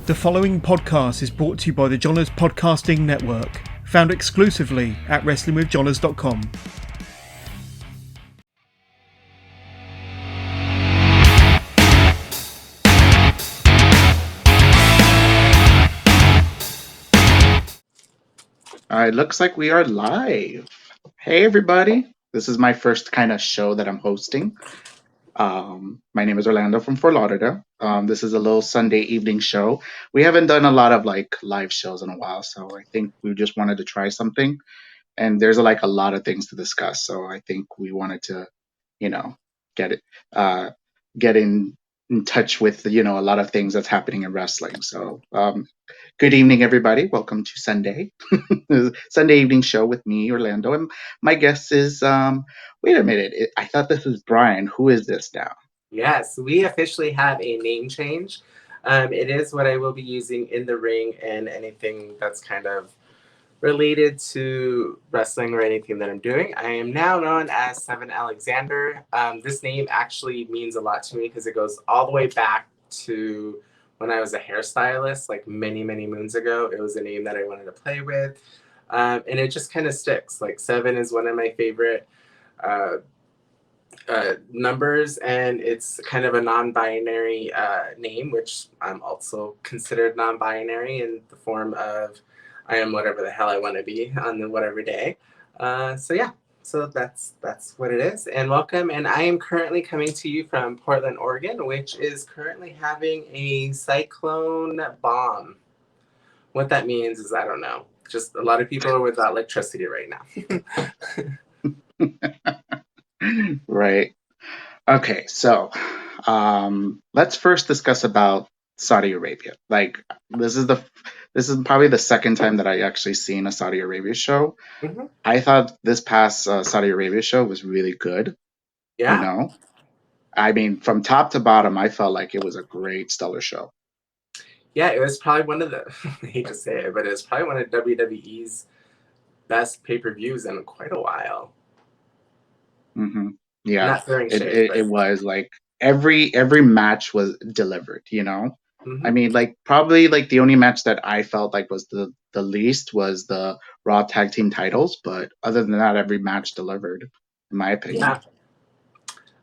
The following podcast is brought to you by the Johners Podcasting Network, found exclusively at WrestlingWithJohners.com. It looks like we are live. Hey, everybody. This is my first kind of show that I'm hosting. My name is Orlando from Fort Lauderdale. This is a little Sunday evening show. We haven't done a lot of live shows in a while, so I think we just wanted to try something. And there's a lot of things to discuss, so I think we wanted to, get it, get in touch with a lot of things that's happening in wrestling. So, good evening, everybody. Welcome to Sunday evening show with me, Orlando, and my guest is. Wait a minute, I thought this was Bryan. Who is this now? Yes, we officially have a name change. It is what I will be using in the ring and anything that's kind of related to wrestling or anything that I'm doing. I am now known as Seven Alexander. This name actually means a lot to me because it goes all the way back to when I was a hairstylist, like many, many moons ago. It was a name that I wanted to play with. And it just kind of sticks. Like Seven is one of my favorite numbers, and it's kind of a non-binary name, which I'm also considered non-binary in the form of I am whatever the hell I want to be on the whatever day. So that's what it is. And welcome. And I am currently coming to you from Portland, Oregon, which is currently having a cyclone bomb. What that means is I don't know. Just a lot of people are without electricity right now. Right. Okay, so let's first discuss about Saudi Arabia. This is probably the second time that I actually seen a Saudi Arabia show. Mm-hmm. I thought this past Saudi Arabia show was really good. Yeah. I mean, from top to bottom, I felt like it was a great, stellar show. Yeah, it was probably one of the, I hate to say it, but it was probably one of WWE's best pay-per-views in quite a while. Mm-hmm. Yeah, Not throwing shade, it was like every match was delivered, Mm-hmm. I mean, probably the only match that I felt like was the least was the Raw Tag Team titles, but other than that, every match delivered, in my opinion. Yeah.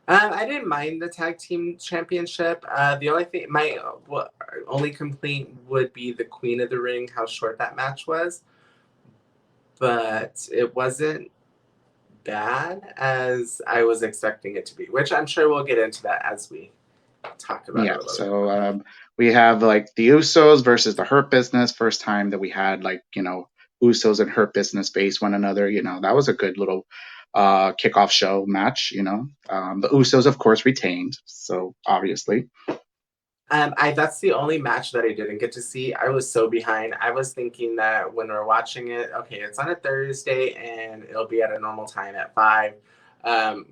I didn't mind the tag team championship. The only thing, my only complaint would be the Queen of the Ring, how short that match was. But it wasn't bad as I was expecting it to be, which I'm sure we'll get into that as we talk about it a little bit. So we have the Usos versus the Hurt Business. First time that we had Usos and Hurt Business face one another. That was a good little kickoff show match. The Usos, of course, retained. So obviously. That's the only match that I didn't get to see. I was so behind. I was thinking that when we're watching it, okay, it's on a Thursday and it'll be at a normal time at 5,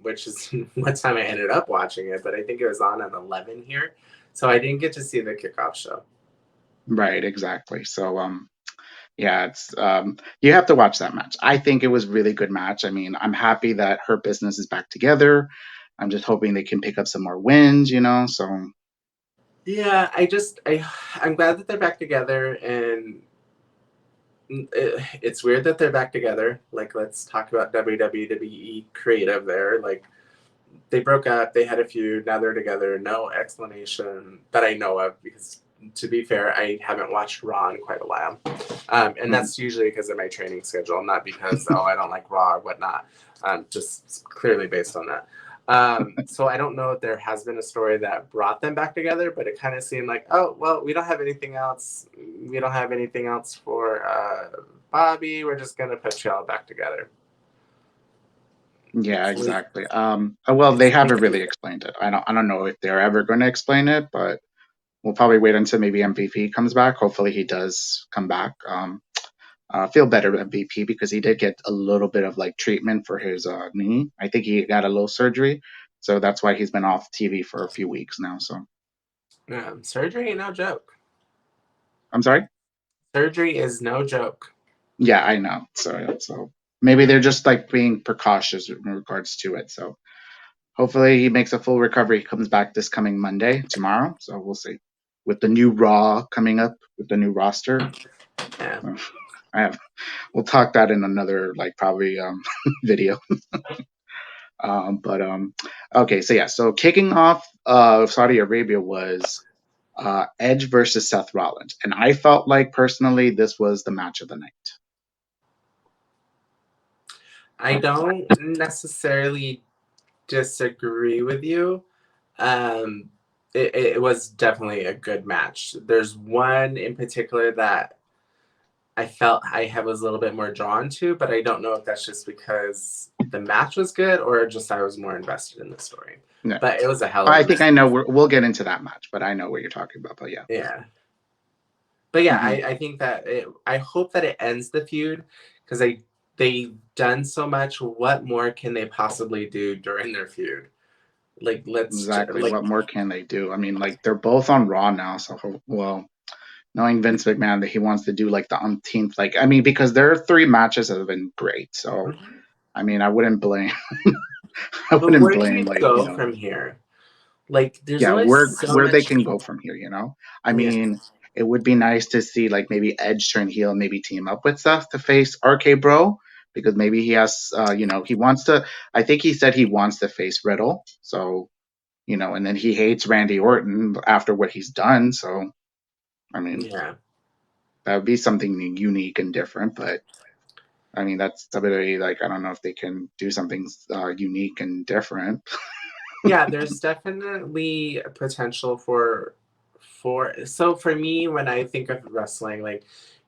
which is what time I ended up watching it. But I think it was on at 11 here. So I didn't get to see the kickoff show. Right, exactly. So, yeah, it's you have to watch that match. I think it was a really good match. I mean, I'm happy that Hurt Business is back together. I'm just hoping they can pick up some more wins, so... Yeah, I'm glad that they're back together, and it's weird that they're back together. Let's talk about WWE creative there. They broke up, they had a feud, now they're together. No explanation that I know of, because to be fair, I haven't watched Raw in quite a while. And that's usually because of my training schedule, not because, I don't like Raw or whatnot. Just clearly based on that. So I don't know if there has been a story that brought them back together, but it kind of seemed like, oh, well, we don't have anything else. We don't have anything else for Bobby. We're just going to put y'all back together. Yeah, exactly. Well, they haven't really explained it. I don't know if they're ever going to explain it, but we'll probably wait until maybe MVP comes back. Hopefully he does come back. Feel better MVP because he did get a little bit of treatment for his knee. I think he got a little surgery, so that's why he's been off TV for a few weeks now. So, yeah, surgery ain't no joke. I'm sorry? Surgery is no joke. Yeah, I know. So maybe they're just being precautious in regards to it. So hopefully he makes a full recovery. He comes back this coming Monday, tomorrow. So we'll see. with the new Raw coming up with the new roster. Yeah. We'll talk that in another probably video. Okay, so kicking off Saudi Arabia was Edge versus Seth Rollins, and I felt like personally this was the match of the night. I don't necessarily disagree with you. It was definitely a good match. There's one in particular that I felt I was a little bit more drawn to, but I don't know if that's just because the match was good or just I was more invested in the story. No. But it was a hell of a I think match. I know. We'll get into that match, but I know what you're talking about. But yeah. Yeah. But yeah, Mhm. I think that I hope that it ends the feud because they've done so much. What more can they possibly do during their feud? Like Exactly. What more can they do? I mean, they're both on Raw now, so knowing Vince McMahon that he wants to do the umpteenth, because their 3 matches have been great. So I mean, I wouldn't blame. But where do you go from here? There's always where they can go from here. I mean, it would be nice to see maybe Edge turn heel, maybe team up with Seth to face RK Bro, because maybe he has, he wants to. I think he said he wants to face Riddle. So, and then he hates Randy Orton after what he's done. So, I mean, that would be something unique and different. But I mean, that's WWE. I don't know if they can do something unique and different. Yeah, there's definitely a potential for so for me when I think of wrestling,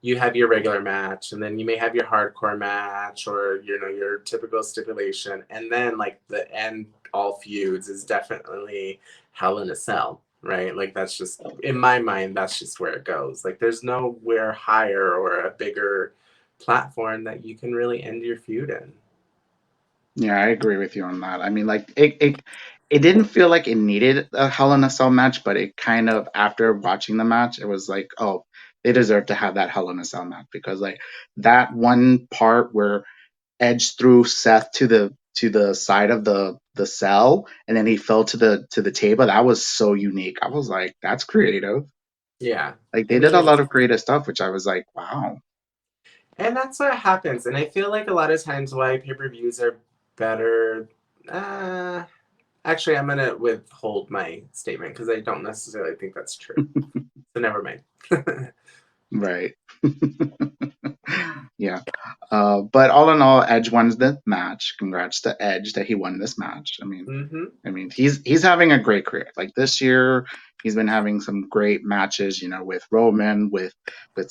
you have your regular match and then you may have your hardcore match or your typical stipulation, and then the end all feuds is definitely Hell in a Cell, right? That's just in my mind, that's just where it goes. There's nowhere higher or a bigger platform that you can really end your feud in. Yeah, I agree with you on that. I mean, it didn't feel like it needed a Hell in a Cell match, but it kind of, after watching the match, it was like, oh, they deserve to have that Hell in a Cell match, because that one part where Edge threw Seth to the side of the cell, and then he fell to the table. That was so unique. I was like, that's creative. Yeah. They did a lot of creative stuff, which I was like, wow. And that's what happens. And I feel like a lot of times why pay-per-views are better. Actually, I'm going to withhold my statement because I don't necessarily think that's true. So never mind. Right. Yeah. But all in all, Edge wins the match. Congrats to Edge that he won this match. I mean, he's having a great career. This year, he's been having some great matches. With Roman, with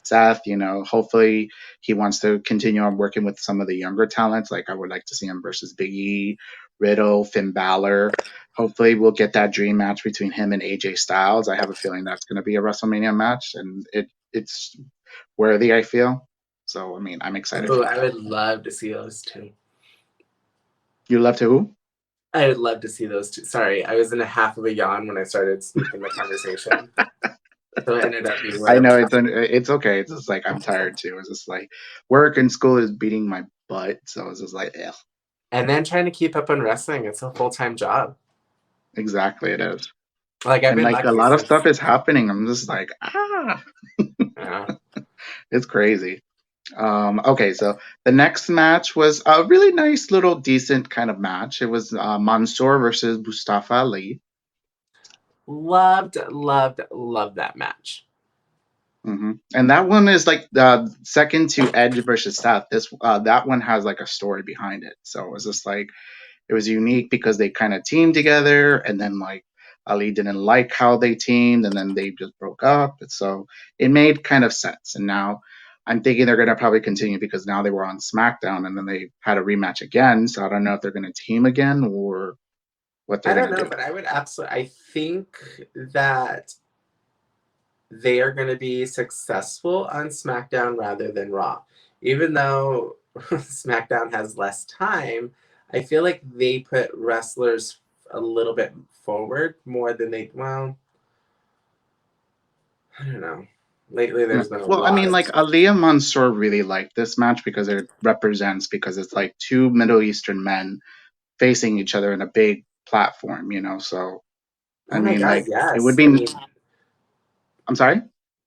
Seth. Hopefully he wants to continue on working with some of the younger talents. I would like to see him versus Biggie, Riddle, Finn Balor. Hopefully we'll get that dream match between him and AJ Styles. I have a feeling that's going to be a WrestleMania match, and it's worthy, I feel. So, I mean, I'm excited for that. I would love to see those two. You love to who? I would love to see those two. Sorry, I was in a half of a yawn when I started speaking the conversation. So it ended up being I know it's okay. It's just I'm tired too. It's just work and school is beating my butt. So it's just ugh. And then trying to keep up on wrestling, it's a full-time job. Exactly, it is. I've been lucky a lot of stuff is happening. I'm just Yeah. It's crazy. Okay, so the next match was a really nice little decent kind of match. It was Mansoor versus Mustafa Ali. Loved that match. Mm-hmm. And that one is second to Edge versus Seth. That one has a story behind it. So it was just it was unique because they kind of teamed together, and then Ali didn't like how they teamed, and then they just broke up. So it made kind of sense. And now I'm thinking they're going to probably continue, because now they were on SmackDown and then they had a rematch again. So I don't know if they're going to team again or what they're going to do. But I would I think that they are going to be successful on SmackDown rather than Raw. Even though SmackDown has less time, I feel like they put wrestlers a little bit forward more than I don't know. Lately, there's been a lot. Well, I mean, Ali and Mansoor really like this match because because it's two Middle Eastern men facing each other in a big platform, So, yes. it would be. I'm sorry?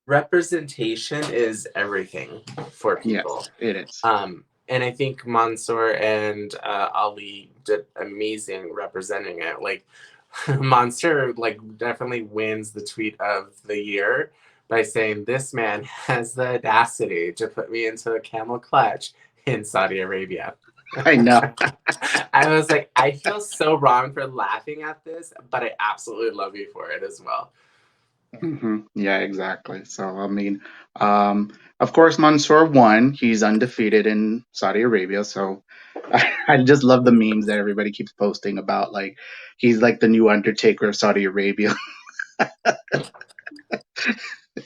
Representation is everything for people. Yes, it is. And I think Mansoor and Ali did amazing representing it. Like Mansoor, like definitely wins the tweet of the year by saying, "This man has the audacity to put me into a camel clutch in Saudi Arabia." I know. I was like, I feel so wrong for laughing at this, but I absolutely love you for it as well. Yeah, exactly. So, I mean, of course, Mansoor won. He's undefeated in Saudi Arabia. So, I just love the memes that everybody keeps posting about. Like, he's like the new Undertaker of Saudi Arabia.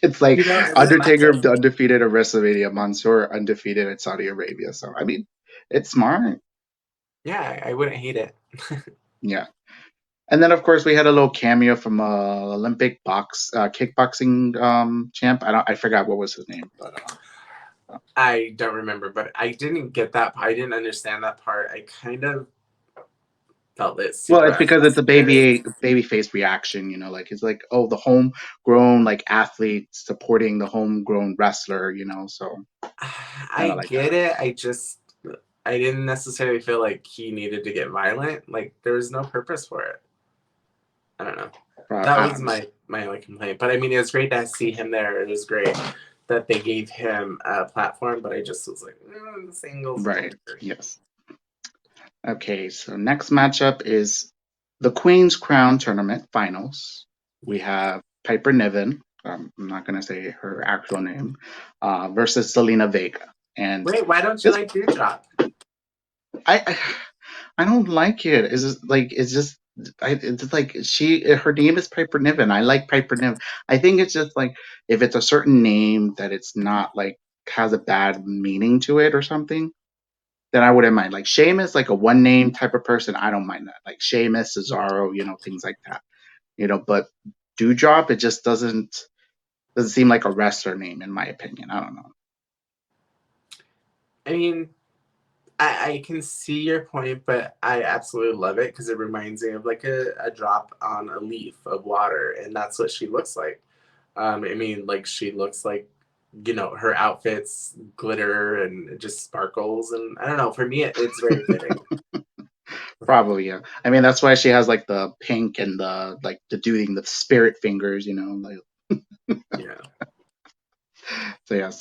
It's like You know, and the Undertaker matchup, undefeated at WrestleMania, Mansoor undefeated at Saudi Arabia. So, I mean, it's smart. yeah, I wouldn't hate it. Yeah. And then, of course, we had a little cameo from Olympic kickboxing champ. I forgot what was his name, but I don't remember, but I didn't get that. I didn't understand that part. I kind of felt it well, super it's because it's a unnecessary. baby face reaction. Like it's like, oh, the homegrown like athlete supporting the homegrown wrestler. So kind of I like get that. it. I didn't necessarily feel like he needed to get violent. Like there was no purpose for it. I don't know. That I was don't know. my only complaint. But I mean, it was great to see him there. It was great that they gave him a platform. But I just was like, singles. Right. Yes. Okay. So next matchup is the Queen's Crown Tournament Finals. We have Piper Niven. I'm not going to say her actual name. Versus Selena Vega. And Wait, why don't you this, like Dewdrop? I I don't like it. It's just like her name is Piper Niven. I like Piper Niven. I think it's just like if it's a certain name that it's not like has a bad meaning to it or something, then I wouldn't mind. Like Sheamus, like a one name type of person, I don't mind that. Like Sheamus, Cesaro, things like that. But Dewdrop, it just doesn't seem like a wrestler name in my opinion. I don't know. I mean, I can see your point, but I absolutely love it because it reminds me of like a drop on a leaf of water, and that's what she looks like. I mean, like she looks like, her outfits glitter and it just sparkles, and I don't know. For me, it's very fitting. Probably, yeah. I mean, that's why she has like the pink and the doing the spirit fingers, like Yeah. so yeah.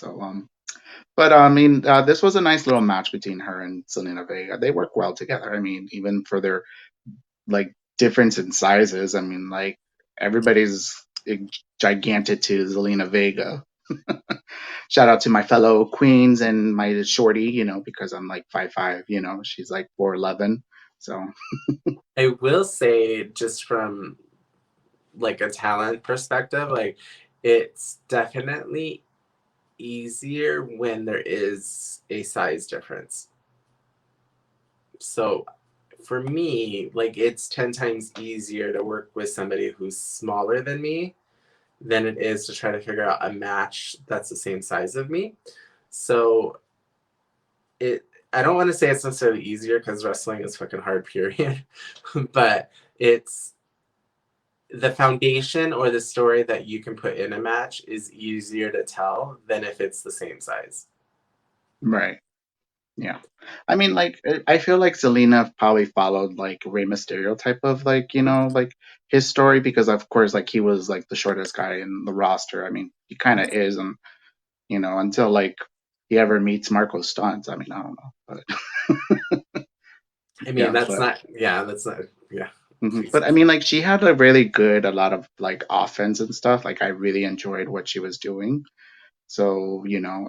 But I mean, this was a nice little match between her and Selena Vega. They work well together. I mean, even for their like difference in sizes. I mean, like everybody's gigantic to Selena Vega. Shout out to my fellow queens and my shorty, because I'm like 5'5", she's like 4'11". So I will say, just from like a talent perspective, like it's definitely easier when there is a size difference. So for me, like it's 10 times easier to work with somebody who's smaller than me than it is to try to figure out a match that's the same size of me. So it I don't want to say it's necessarily easier because wrestling is fucking hard, period. But it's the foundation or the story that you can put in a match is easier to tell than if it's the same size. right. Yeah. I mean, like, I feel like Selena probably followed like Rey Mysterio type of like, like his story because of course, like he was like the shortest guy in the roster. I mean, he kind of is, and until like he ever meets Marco Stuntz. I mean, I don't know, but I mean, yeah, that's not, yeah, but I Jesus. mean, like she had a lot of like offense and stuff. Like I really enjoyed what she was doing. So,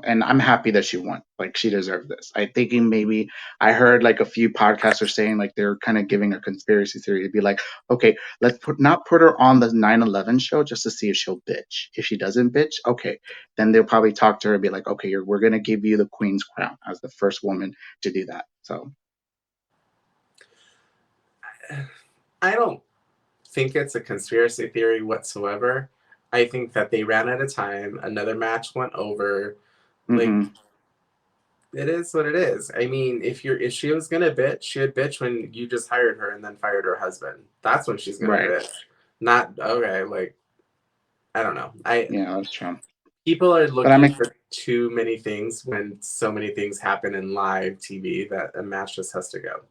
and I'm happy that she won. Like she deserved this. I thinking maybe I heard like a few podcasters saying like they're kind of giving a conspiracy theory to be like, okay, let's not put her on the 9/11 show just to see if she'll bitch. If she doesn't bitch, okay, then they'll probably talk to her and be like, okay, we're gonna give you the Queen's crown as the first woman to do that. So I don't think it's a conspiracy theory whatsoever. I think that they ran out of time. Another match went over. Like hmm it is what it is. I mean, if she was gonna bitch, she would bitch when you just hired her and then fired her husband. That's when she's gonna right. bitch. Not okay. Like I don't know. Yeah, that's true. People are But I looking mean, for too many things when so many things happen in live TV that a match just has to go.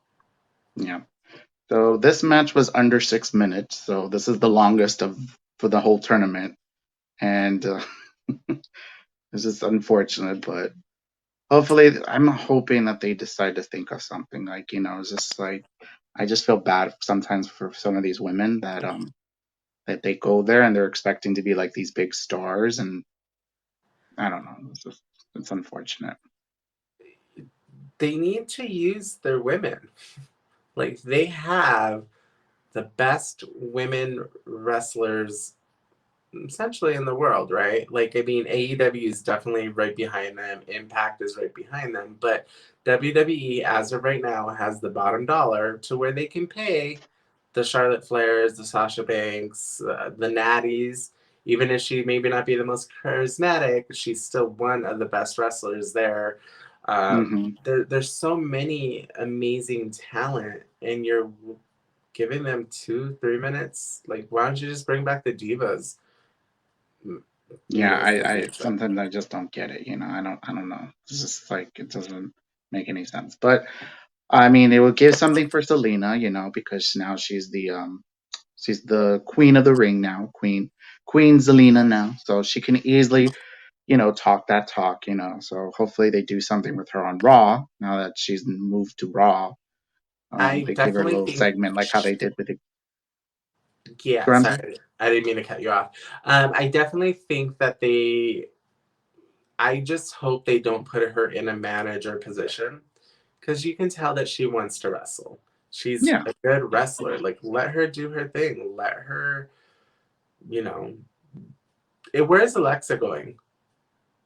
yeah. So this match was under 6 minutes. So this is the longest for the whole tournament, and this is unfortunate. But hopefully, I'm hoping that they decide to think of something. Like, it's just like I just feel bad sometimes for some of these women that they go there and they're expecting to be like these big stars, and I don't know. It's unfortunate. They need to use their women. Like, they have the best women wrestlers essentially in the world, right? Like, I mean, AEW is definitely right behind them. Impact is right behind them. But WWE, as of right now, has the bottom dollar to where they can pay the Charlotte Flairs, the Sasha Banks, the Natties. Even if she maybe not be the most charismatic, she's still one of the best wrestlers there. Hmm. There's so many amazing talent, and you're giving them 2-3 minutes. Like, why don't you just bring back the divas? Yeah, Stuff I like that. sometimes I just don't get it. I don't know. It's just like it doesn't make any sense. But I mean, it will give something for Selena, because now she's the queen of the ring now, Queen Zelina now, so she can easily talk that talk. So hopefully they do something with her on Raw now that she's moved to Raw. I They give her a definitely little think, segment like how they did with the yeah, Ramsey. sorry, I didn't mean to cut you off. I definitely think that I just hope they don't put her in a manager position because you can tell that she wants to wrestle. She's Yeah. a good wrestler. Like, let her do her thing. Let her, you know. Where's Alexa going?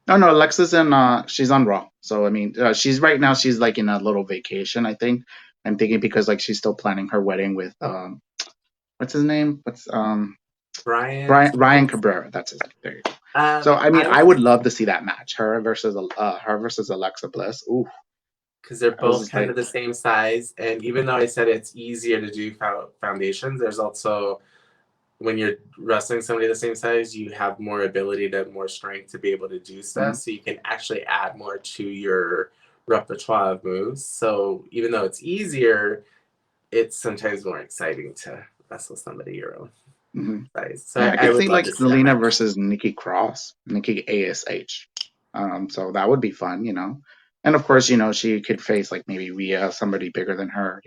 Oh no, Alexa's in. She's on Raw. So I mean, she's right now. She's like in a little vacation. I think. I'm thinking because like she's still planning her wedding with what's his name? What's Bryan? Ryan Cabrera. That's his name. There you go. So I mean, I I would love to see that match. Her versus Alexa Bliss. Ooh, because they're I was both just kind like, of the same size. And even though I said it's easier to do foundations, there's also when you're wrestling somebody the same size, you have more ability to more strength to be able to do stuff. mhm. So you can actually add more to your repertoire of moves. So even though it's easier, it's sometimes more exciting to wrestle somebody your own Mhm. size. So Yeah, I I could would see love like to see that Selena match. versus Nikki Cross, Nikki Ash. So that would be fun. And of course, she could face like maybe Rhea, somebody bigger than her.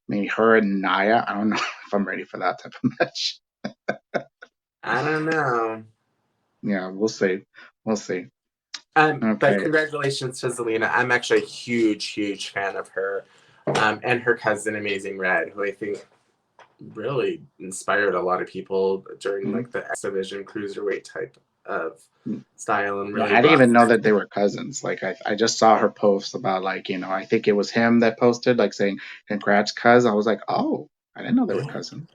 Maybe her and Naya. I don't know if I'm ready for that type of match. I don't know. Yeah, we'll see. We'll see. But Okay. congratulations to Zelina. I'm actually a huge, huge fan of her. And her cousin, Amazing Red, who I think really inspired a lot of people during Mhm. like the X Division cruiserweight type of style and Yeah, really I didn't brought. even know that they were cousins. Like I just saw her post about like, I think it was him that posted like saying congrats cuz. I was like, "Oh, I didn't know they were Yeah. cousins."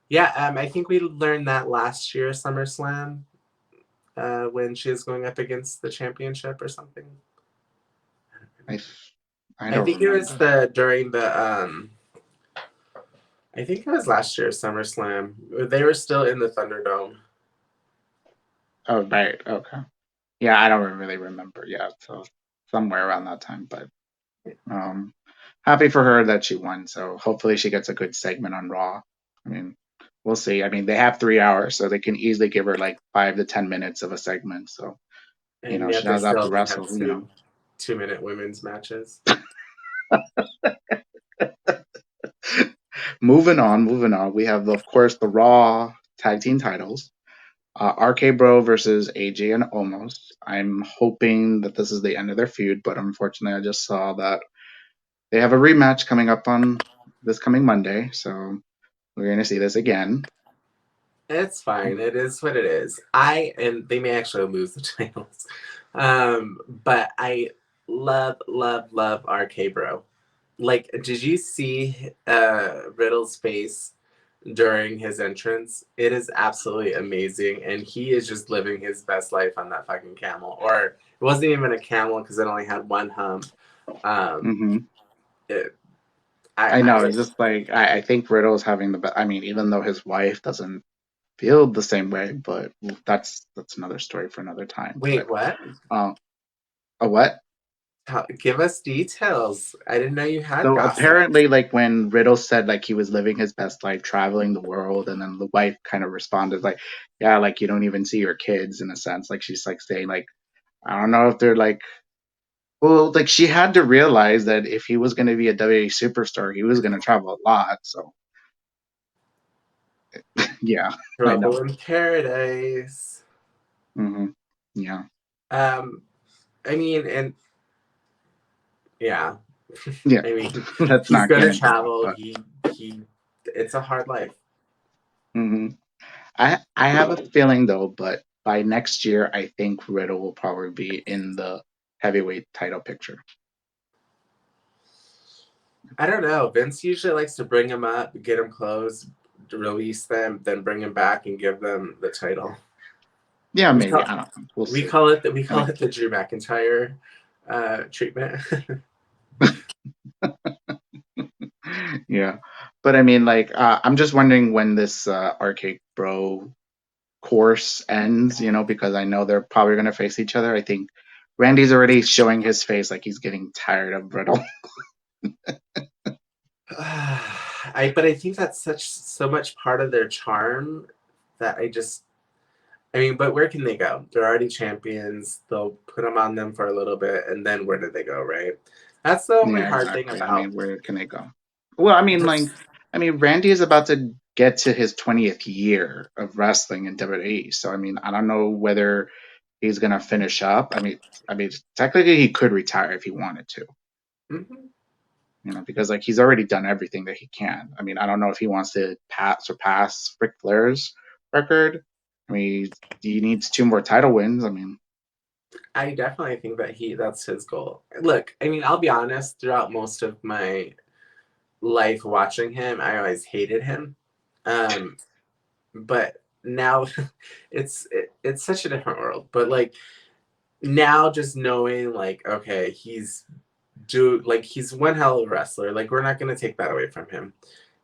Yeah, I think we learned that last year SummerSlam when she was going up against the championship or something. I I I don't think it was remember. during the I think it was last year's SummerSlam. They were still in the Thunderdome. Oh, right. Okay. Yeah, I don't really remember. Yeah, so somewhere around that time, but um happy for her that she won. So hopefully she gets a good segment on Raw. I mean, we'll see. I mean, they have 3 hours, so they can easily give her like 5 to 10 minutes of a segment. So, And she yet they doesn't have still to only have wrestle, 2-minute women's matches. Moving on. We have, of course, the Raw tag team titles. RK Bro versus AJ and Omos. I'm hoping that this is the end of their feud, but unfortunately, I just saw that they have a rematch coming up on this coming Monday, so we're going to see this again. It's fine. It is what it is. And they may actually lose the titles. But I love, love, love RK Bro. Like, did you see Riddle's face during his entrance? It is absolutely amazing. And he is just living his best life on that fucking camel. Or it wasn't even a camel because it only had one hump. Um, Hmm. it, I know. I It's just like I think Riddle's having the best. I mean, even though his wife doesn't feel the same way, but that's another story for another time. Wait, what? A what? Give us details. I didn't know you had So gossip. apparently, like when Riddle said like he was living his best life, traveling the world, and then the wife kind of responded like, "Yeah, like you don't even see your kids in a sense." Like she's like saying like, I don't know if they're like, well, like she had to realize that if he was going to be a WWE superstar, he was going to travel a lot. So yeah, I know. Trouble in Paradise. Hmm. Yeah, I mean, and yeah, yeah. I mean, Let's he's not get gonna into that. travel. But He. It's a hard life. hmm I have a feeling though, but by next year, I think Riddle will probably be in the heavyweight title picture. I don't know. Vince usually likes to bring him up, get him close, release them, then bring him back and give them the title. Yeah, We maybe. call I don't know. We'll we see. call it I mean, the Drew McIntyre treatment. yeah, but I mean, like, I'm just wondering when this Arcade Bro course ends. Because I know they're probably going to face each other. I think Randy's already showing his face like he's getting tired of Riddle. But I think that's so much part of their charm that I mean, but where can they go? They're already champions. They'll put them on them for a little bit, and then where do they go, right? That's the only Yeah, hard thing exactly. I about mean, where can they go? Well, I mean, Randy is about to get to his 20th year of wrestling in WWE. So, I mean, I don't know whether he's gonna finish up. I mean, technically he could retire if he wanted to. Mhm. Because like he's already done everything that he can. I mean, I don't know if he wants to surpass Ric Flair's record. I mean, he needs 2 more title wins. I mean, I definitely think that that's his goal. Look, I mean, I'll be honest, throughout most of my life watching him, I always hated him. Um, but now it's such a different world. But like now just knowing like okay, he's one hell of a wrestler. Like we're not gonna take that away from him.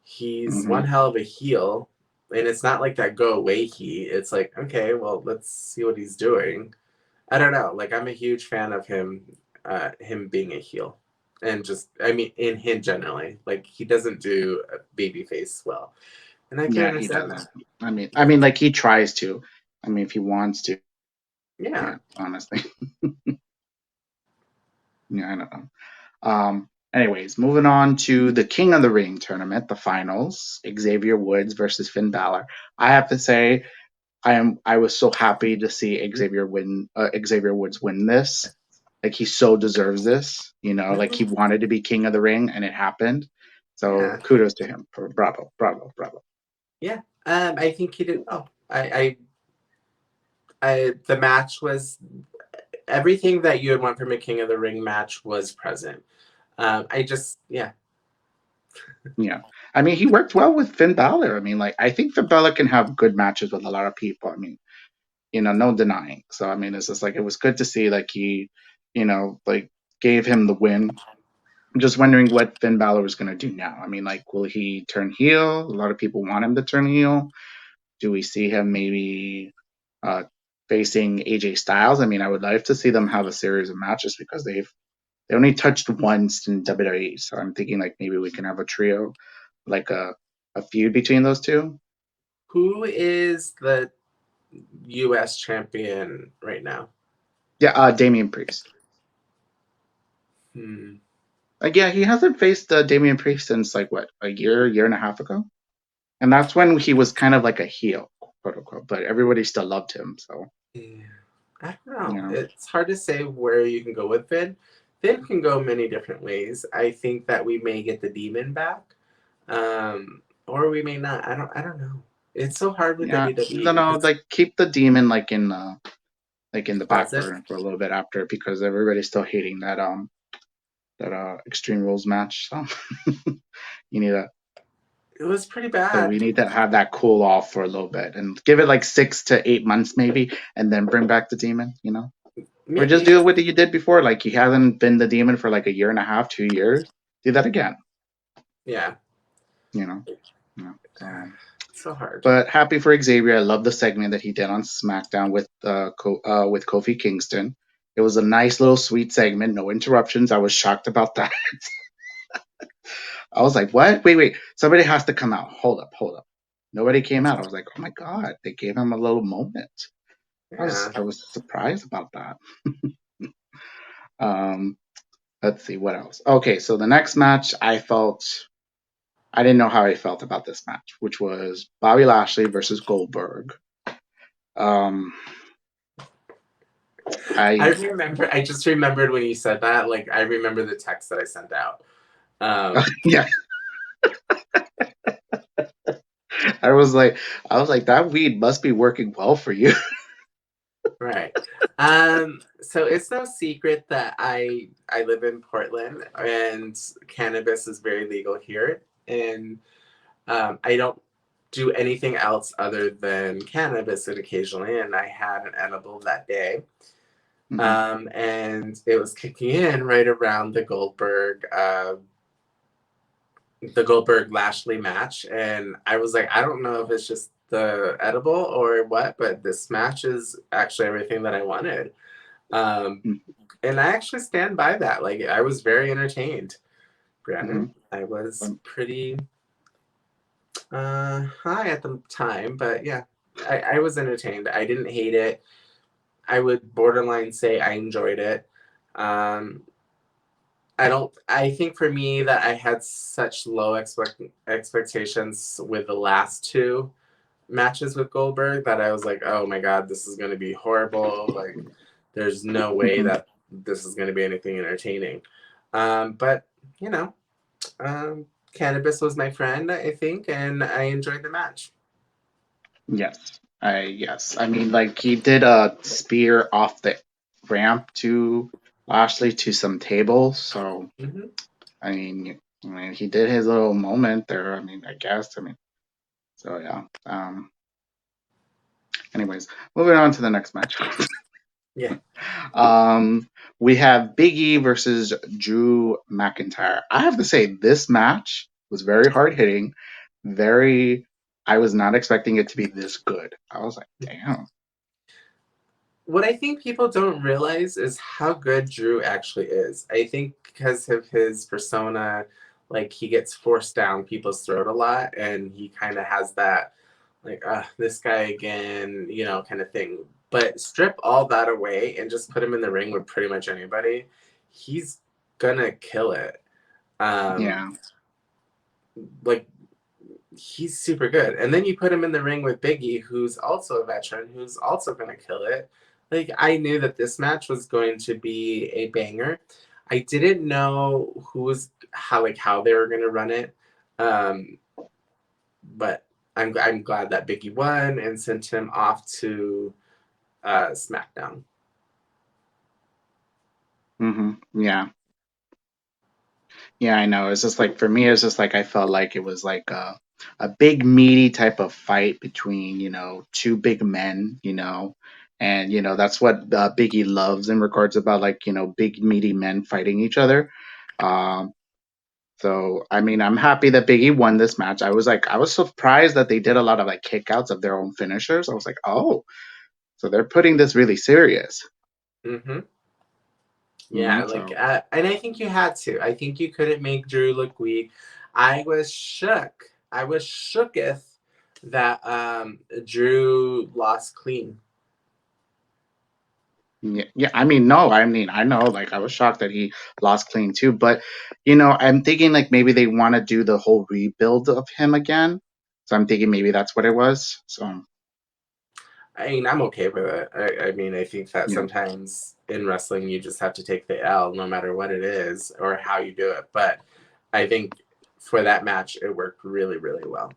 He's hmm one hell of a heel. And it's not like that go away heat. It's like, okay, well, let's see what he's doing. I don't know. Like I'm a huge fan of him being a heel, and just I mean in him generally. Like he doesn't do a baby face well, and I can yeah, he understand doesn't. that. I mean, like he tries to. I mean, if he wants to, Yeah. yeah, honestly, yeah, I don't know. Anyways, moving on to the King of the Ring tournament, the finals, Xavier Woods versus Finn Balor. I have to say, I was so happy to see Xavier Woods win this. Like he so deserves this, like he wanted to be King of the Ring and it happened. So Yeah. kudos to him for bravo, bravo, bravo. Yeah. I think he did well. The match was everything that you would want from a King of the Ring match was present. Yeah. Yeah. I mean, he worked well with Finn Balor. I mean, like I think Finn Balor can have good matches with a lot of people. I mean, no denying. So I mean, it's just like it was good to see like he, like gave him the win. I'm just wondering what Finn Balor was going to do now. I mean, like, will he turn heel? A lot of people want him to turn heel. Do we see him maybe uh, facing AJ Styles? I mean, I would like to see them have a series of matches because they only touched once in WWE. So I'm thinking like maybe we can have a trio, like a feud between those two. Who is the U.S. champion right now? Yeah, Damian Priest. Hmm. Like, yeah, he hasn't faced Damian Priest since like what, a year and a half ago, and that's when he was kind of like a heel, quote unquote. But everybody still loved him, so Yeah. I don't you know. know. It's hard to say where you can go with Finn. Finn can go many different ways. I think that we may get the demon back, or we may not. I don't know. It's so hard with Yeah, no, WWE no, because like keep the demon like in the back closet. burner for a little bit after because everybody's still hating that Extreme Rules match. So you need to It was pretty so we bad. need to have that cool off for a little bit and give it like 6 to 8 months maybe, and then bring back the demon. Or just Maybe. do what you did before. Like he hasn't been the demon for like a year and a half, 2 years. Do that again. Yeah. You know. So So hard. But happy for Xavier. I love the segment that he did on SmackDown with Kofi Kingston. It was a nice little sweet segment, no interruptions. I was shocked about that. I was like, "What? Wait! Somebody has to come out. Hold up! Nobody came out." I was like, "Oh my god!" They gave him a little moment. Yeah. I was surprised about that. um, let's see what else. Okay, so the next match, I didn't know how I felt about this match, which was Bobby Lashley versus Goldberg. Um, I I remember. I just remembered when you said that. Like, I remember the text that I sent out. yeah, I was like, that weed must be working well for you. Right. So it's no secret that I live in Portland and cannabis is very legal here, and I don't do anything else other than cannabis. And occasionally, and I had an edible that day. Mhm, And it was kicking in right around the Goldberg Lashley match, and I was like, I don't know if it's just the edible or what, but this match is actually everything that I wanted. Um, mhm, and I actually stand by that. Like, I was very entertained. Granted, mhm. I was Um, pretty high at the time, but yeah, I was entertained. I didn't hate it. I would borderline say I enjoyed it. Um, I don't. I think for me that I had such low expectations with the last two matches with Goldberg that I was like, oh my god, this is going to be horrible. Like, there's no way mhm. that this is going to be anything entertaining. But you know, um, cannabis was my friend, I think, and I enjoyed the match. Yes. I mean, like he did a spear off the ramp to Lashley to some tables. So Hmm. I mean, he did his little moment there. I mean, I guess. I mean, so yeah. Anyways, moving on to the next match. Yeah. um, we have Biggie versus Drew McIntyre. I have to say, this match was very hard hitting. Very. I was not expecting it to be this good. I was like, damn. What I think people don't realize is how good Drew actually is. I think because of his persona, like he gets forced down people's throat a lot, and he kind of has that, like, this guy again, kind of thing. But strip all that away and just put him in the ring with pretty much anybody, he's gonna kill it. Um, Yeah. like he's super good. And then you put him in the ring with Biggie, who's also a veteran, who's also going to kill it. Like, I knew that this match was going to be a banger. I didn't know how they were going to run it. Um, but I'm glad that Biggie won and sent him off to SmackDown. Yeah. Yeah, I know. It's just like for me, it's just like I felt like it was like a big meaty type of fight between two big men, and that's what Biggie loves in regards about like big meaty men fighting each other. Um, so I mean, I'm happy that Biggie won this match. I was surprised that they did a lot of like kickouts of their own finishers. I was like, oh, so they're putting this really serious. Hmm. Yeah, like, So and I think you had to. I think you couldn't make Drew look weak. I was shook. I was shooketh that Drew lost clean. yeah, I mean, no, I mean, I know, like, I was shocked that he lost clean too, but I'm thinking like maybe they want to do the whole rebuild of him again. So I'm thinking maybe that's what it was. So I mean, I'm okay with it. I mean, I think that yeah, sometimes in wrestling you just have to take the L no matter what it is or how you do it. But I think for that match, it worked really, really well.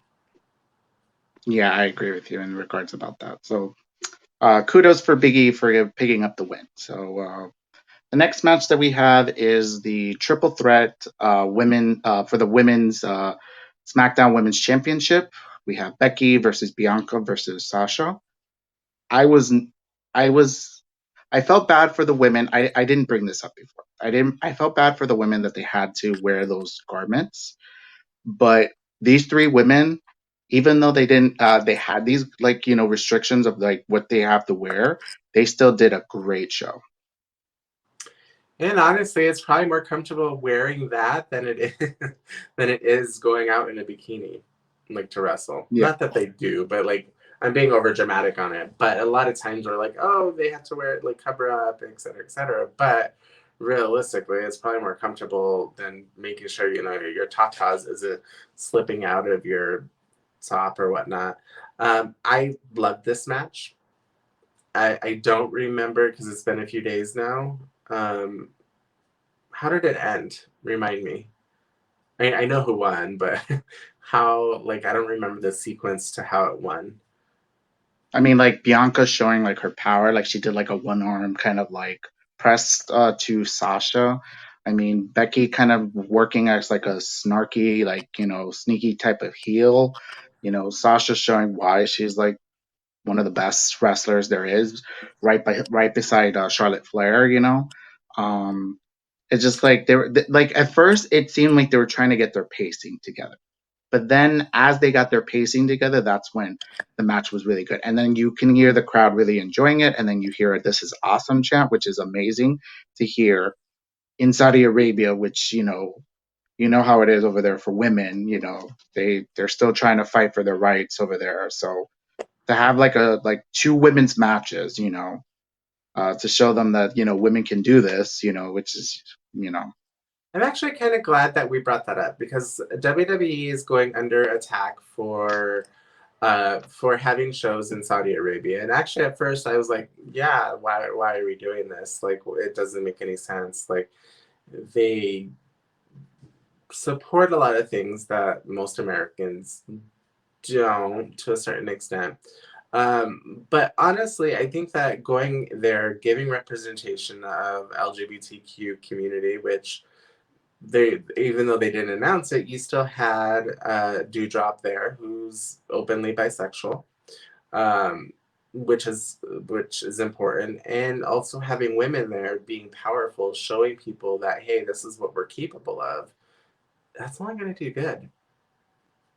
yeah, I agree with you in regards about that. So kudos for Biggie for picking up the win. So the next match that we have is the triple threat women for the women's SmackDown Women's Championship. We have Becky versus Bianca versus Sasha. I was I was I felt bad for the women. I didn't bring this up before. I felt bad for the women that they had to wear those garments. But these three women, even though they didn't, they had these like restrictions of like what they have to wear. They still did a great show. And honestly, it's probably more comfortable wearing that than it is going out in a bikini, like to wrestle. Yeah, Not that they do, but like I'm being over dramatic on it. But a lot of times we're like, oh, they have to wear it, like cover up, et cetera, et cetera. But realistically, it's probably more comfortable than making sure your tatas isn't slipping out of your top or whatnot. I love this match. I don't remember because it's been a few days now. How did it end? Remind me. I know who won, but how, like, I don't remember the sequence to how it won. I mean, like Bianca showing like her power, like she did like a one arm kind of like press to Sasha. I mean, Becky kind of working as like a snarky, like sneaky type of heel. Sasha showing why she's like one of the best wrestlers there is, right beside Charlotte Flair. Um, it's just like they were like at first it seemed like they were trying to get their pacing together. But then as they got their pacing together, that's when the match was really good. And then you can hear the crowd really enjoying it. And then you hear "This is awesome" chant, which is amazing to hear in Saudi Arabia, which, how it is over there for women, they're still trying to fight for their rights over there. So to have like two women's matches, to show them that, women can do this, which is, I'm actually kind of glad that we brought that up because WWE is going under attack for having shows in Saudi Arabia. And actually, at first, I was like, yeah, why are we doing this? Like, it doesn't make any sense. Like, they support a lot of things that most Americans don't to a certain extent. But honestly, I think that going there, giving representation of LGBTQ community, which they, even though they didn't announce it, you still had Dewdrop there, who's openly bisexual, um, which is important, and also having women there being powerful, showing people that hey, this is what we're capable of. That's only going to do good.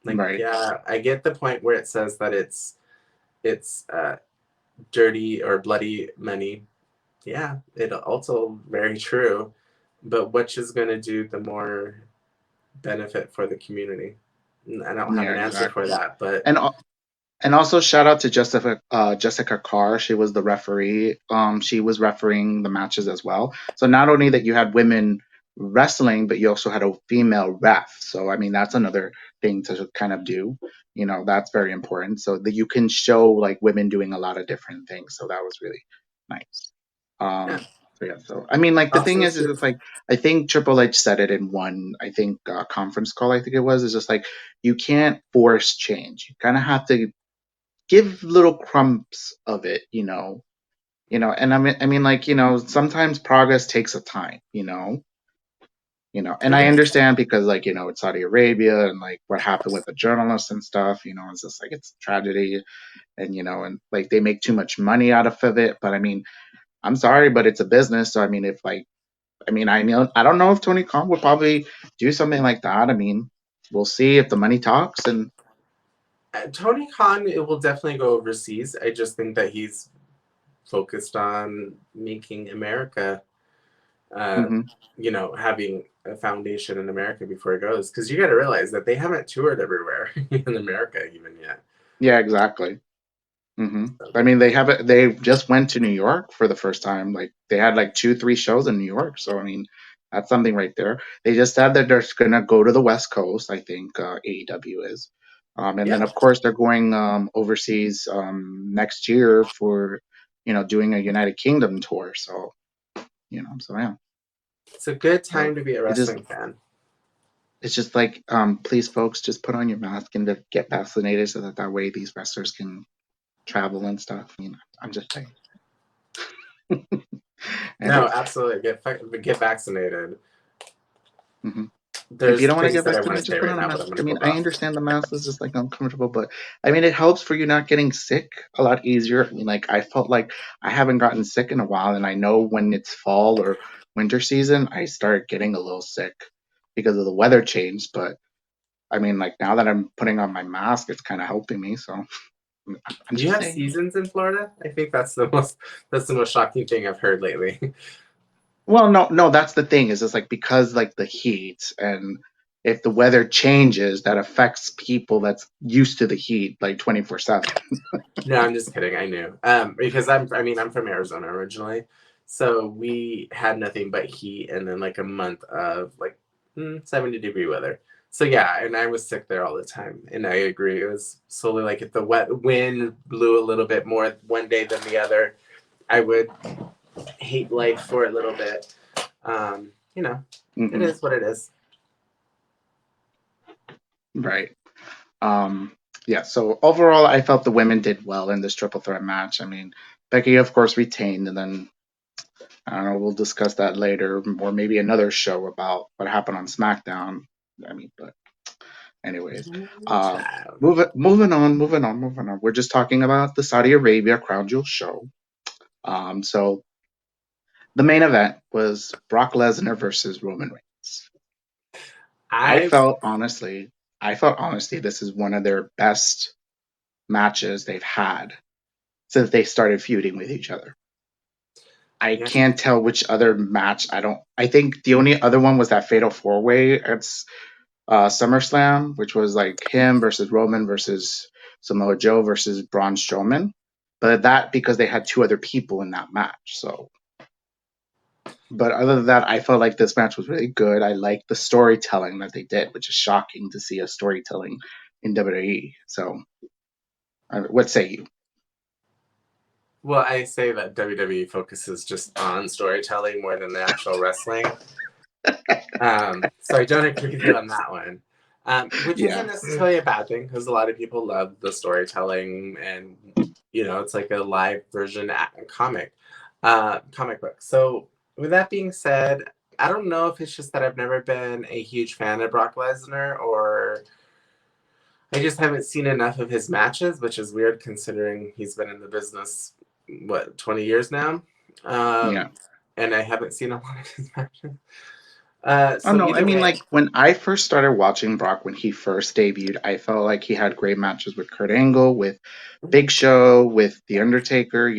Like, right. yeah, I get the point where it says that it's dirty or bloody money. Yeah, it also very true. But which is going to do the more benefit for the community? I don't have Yeah, an answer for exactly. that, but And And also shout out to Jessica Carr. She was the referee. She was refereeing the matches as well. So not only that you had women wrestling, but you also had a female ref. So I mean that's another thing to kind of do. That's very important. So that you can show like women doing a lot of different things. So that was really nice. yeah. So yeah. So I mean, like the thing Also, is just like I think Triple H said it in one conference call. I think it was. It's just like you can't force change. You kind of have to give little crumbs of it, and I mean, like, sometimes progress takes a time, and I understand because like, it's Saudi Arabia and like what happened with the journalists and stuff, it's just like, it's a tragedy and, and like they make too much money out of it. But I mean, I'm sorry, but it's a business. So I mean, if like, I don't know if Tony Khan would probably do something like that. I mean, we'll see if the money talks and, Tony Khan, it will definitely go overseas. I just think that he's focused on making America, uh, mhm. having a foundation in America before it goes. Because you got to realize that they haven't toured everywhere in America even yet. Yeah, exactly. So, I mean, they have it. They just went to New York for the first time. Like they had like 2, 3 shows in New York. So I mean, that's something right there. They just said that they're gonna go to the West Coast. I think AEW is, and then yeah, of course they're going overseas next year for doing a United Kingdom tour. So so yeah. it's a good So time to be a it just wrestling fan. it's just like please folks just put on your mask and to get vaccinated so that way these wrestlers can travel and stuff. I'm just saying. No, Anyways. absolutely. Get vaccinated. hmm If you There's don't want to places get that I want to vaccinated, stay just put right on a now, but mask. I'm going I to mean, go I off. understand the mask is just like uncomfortable, but I mean, it helps for you not getting sick a lot easier. I mean, like I felt like I haven't gotten sick in a while, and I know when it's fall or winter season, I start getting a little sick because of the weather change. But I mean, like now that I'm putting on my mask, it's kind of helping me. So I'm Do you just have saying. seasons in Florida? I think that's the most shocking thing I've heard lately. Well, no, that's the thing is it's like because like the heat and if the weather changes, that affects people that's used to the heat like 24/7. No, I'm just kidding. I knew. Because I'm from Arizona originally, so we had nothing but heat, and then like a month of like 70-degree weather. So yeah, and I was sick there all the time. And I agree, it was solely like if the wind blew a little bit more one day than the other, I would hate life for a little bit. It Hmm. is what it is. Right. Um, yeah. So overall, I felt the women did well in this triple threat match. I mean, Becky, of course, retained, and then I don't know. We'll discuss that later, or maybe another show about what happened on SmackDown. I mean, but anyways, Child. moving on. We're just talking about the Saudi Arabia Crown Jewel show. So the main event was Brock Lesnar versus Roman Reigns. I I felt honestly, this is one of their best matches they've had since they started feuding with each other. I yeah, can't tell which other match. I think the only other one was that Fatal Four Way at SummerSlam, which was like him versus Roman versus Samoa Joe versus Braun Strowman. But that because they had two other people in that match. So, but other than that, I felt like this match was really good. I liked the storytelling that they did, which is shocking to see a storytelling in WWE. So, what say you? well, I say that WWE focuses just on storytelling more than the actual wrestling. So I don't agree with you on that one. Which Yeah. isn't necessarily a bad thing because a lot of people love the storytelling, and it's like a live version comic book. So with that being said, I don't know if it's just that I've never been a huge fan of Brock Lesnar, or I just haven't seen enough of his matches, which is weird considering he's been in the business 20 years now. Yeah. And I haven't seen a lot of his matches. Oh So no, I either mean way, like when I first started watching Brock when he first debuted, I felt like he had great matches with Kurt Angle, with Big Show, with The Undertaker.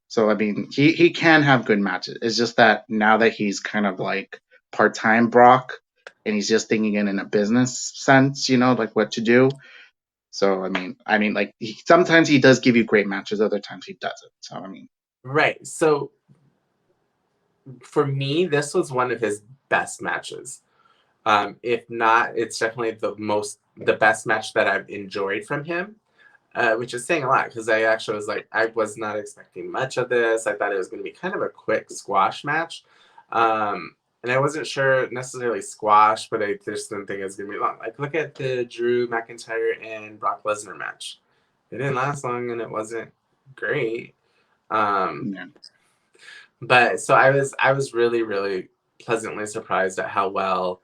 So I mean, he can have good matches. It's just that now that he's kind of like part-time Brock and he's just thinking it in a business sense, like what to do. So I mean like sometimes he does give you great matches, other times he doesn't. So I mean, right. So for me, this was one of his best matches. If not, it's definitely the best match that I've enjoyed from him. Which is saying a lot because I actually was like, I was not expecting much of this. I thought it was going to be kind of a quick squash match. And I wasn't sure necessarily squash, but I just didn't think it was going to be long. Like, look at the Drew McIntyre and Brock Lesnar match. It didn't last long and it wasn't great. Um, yeah. but so I was really, really pleasantly surprised at how well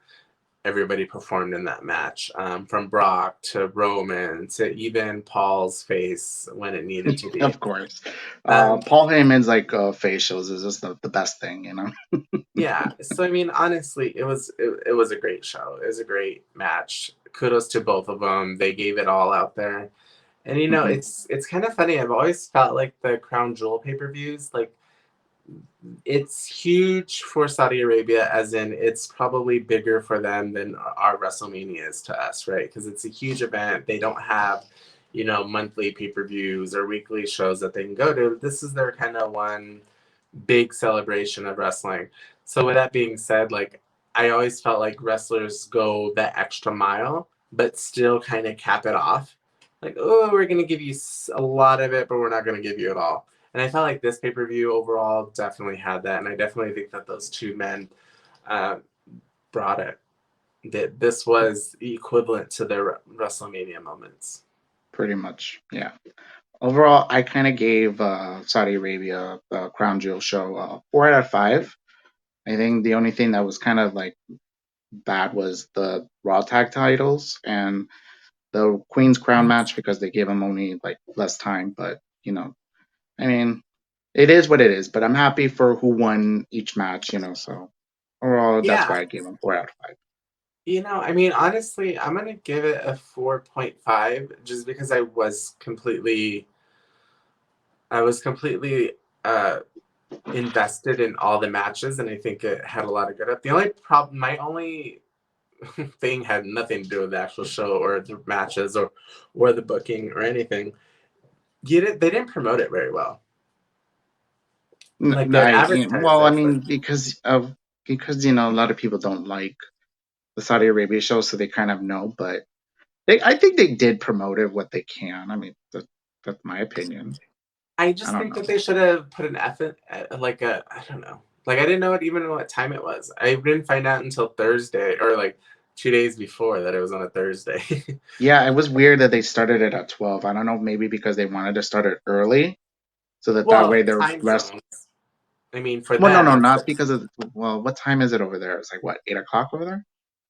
everybody performed in that match, from Brock to Roman to even Paul's face when it needed to be. Of course. Um, Paul Heyman's like facials is just the best thing. yeah, so I mean, honestly, it was a great show. It was a great match. Kudos to both of them. They gave it all out there. And Hmm. it's kind of funny. I've always felt like the Crown Jewel pay-per-views, like it's huge for Saudi Arabia, as in it's probably bigger for them than our WrestleMania is to us, right? Because it's a huge event. They don't have, monthly pay-per-views or weekly shows that they can go to. This is their kind of one big celebration of wrestling. So with that being said, like I always felt like wrestlers go the extra mile, but still kind of cap it off. Like, oh, we're gonna give you a lot of it, but we're not gonna give you it all. And I felt like this pay per view overall definitely had that, and I definitely think that those two men uh, brought it. That this was equivalent to their WrestleMania moments. Pretty much, yeah. Overall, I kind of gave Saudi Arabia the Crown Jewel show 4 out of 5. I think the only thing that was kind of like bad was the Raw tag titles and the Queen's Crown match because they gave them only like less time. But I mean, it is what it is. But I'm happy for who won each match. So overall, that's Yeah, why I gave them 4 out of 5. I mean, honestly, I'm gonna give it a 4.5 just because I was completely invested in all the matches, and I think it had a lot of good. The only problem, my only thing had nothing to do with the actual show or the matches or the booking or anything. They didn't promote it very well. Like they advertised Well, I it, but mean, because a lot of people don't like the Saudi Arabia show, so they kind of know. But I think they did promote it what they can. I mean, that's my opinion. I I just don't think know. that they should have put an F in, like I don't know. Like I didn't know even what time it was. I didn't find out until Thursday or like 2 days before that it was on a Thursday. Yeah, it was weird that they started it at 12. I don't know, maybe because they wanted to start it early, so that Well, way the time rest. zones. I mean, for Well, no, them, no, it's not because of. Well, what time is it over there? It's like what, 8 o'clock over there?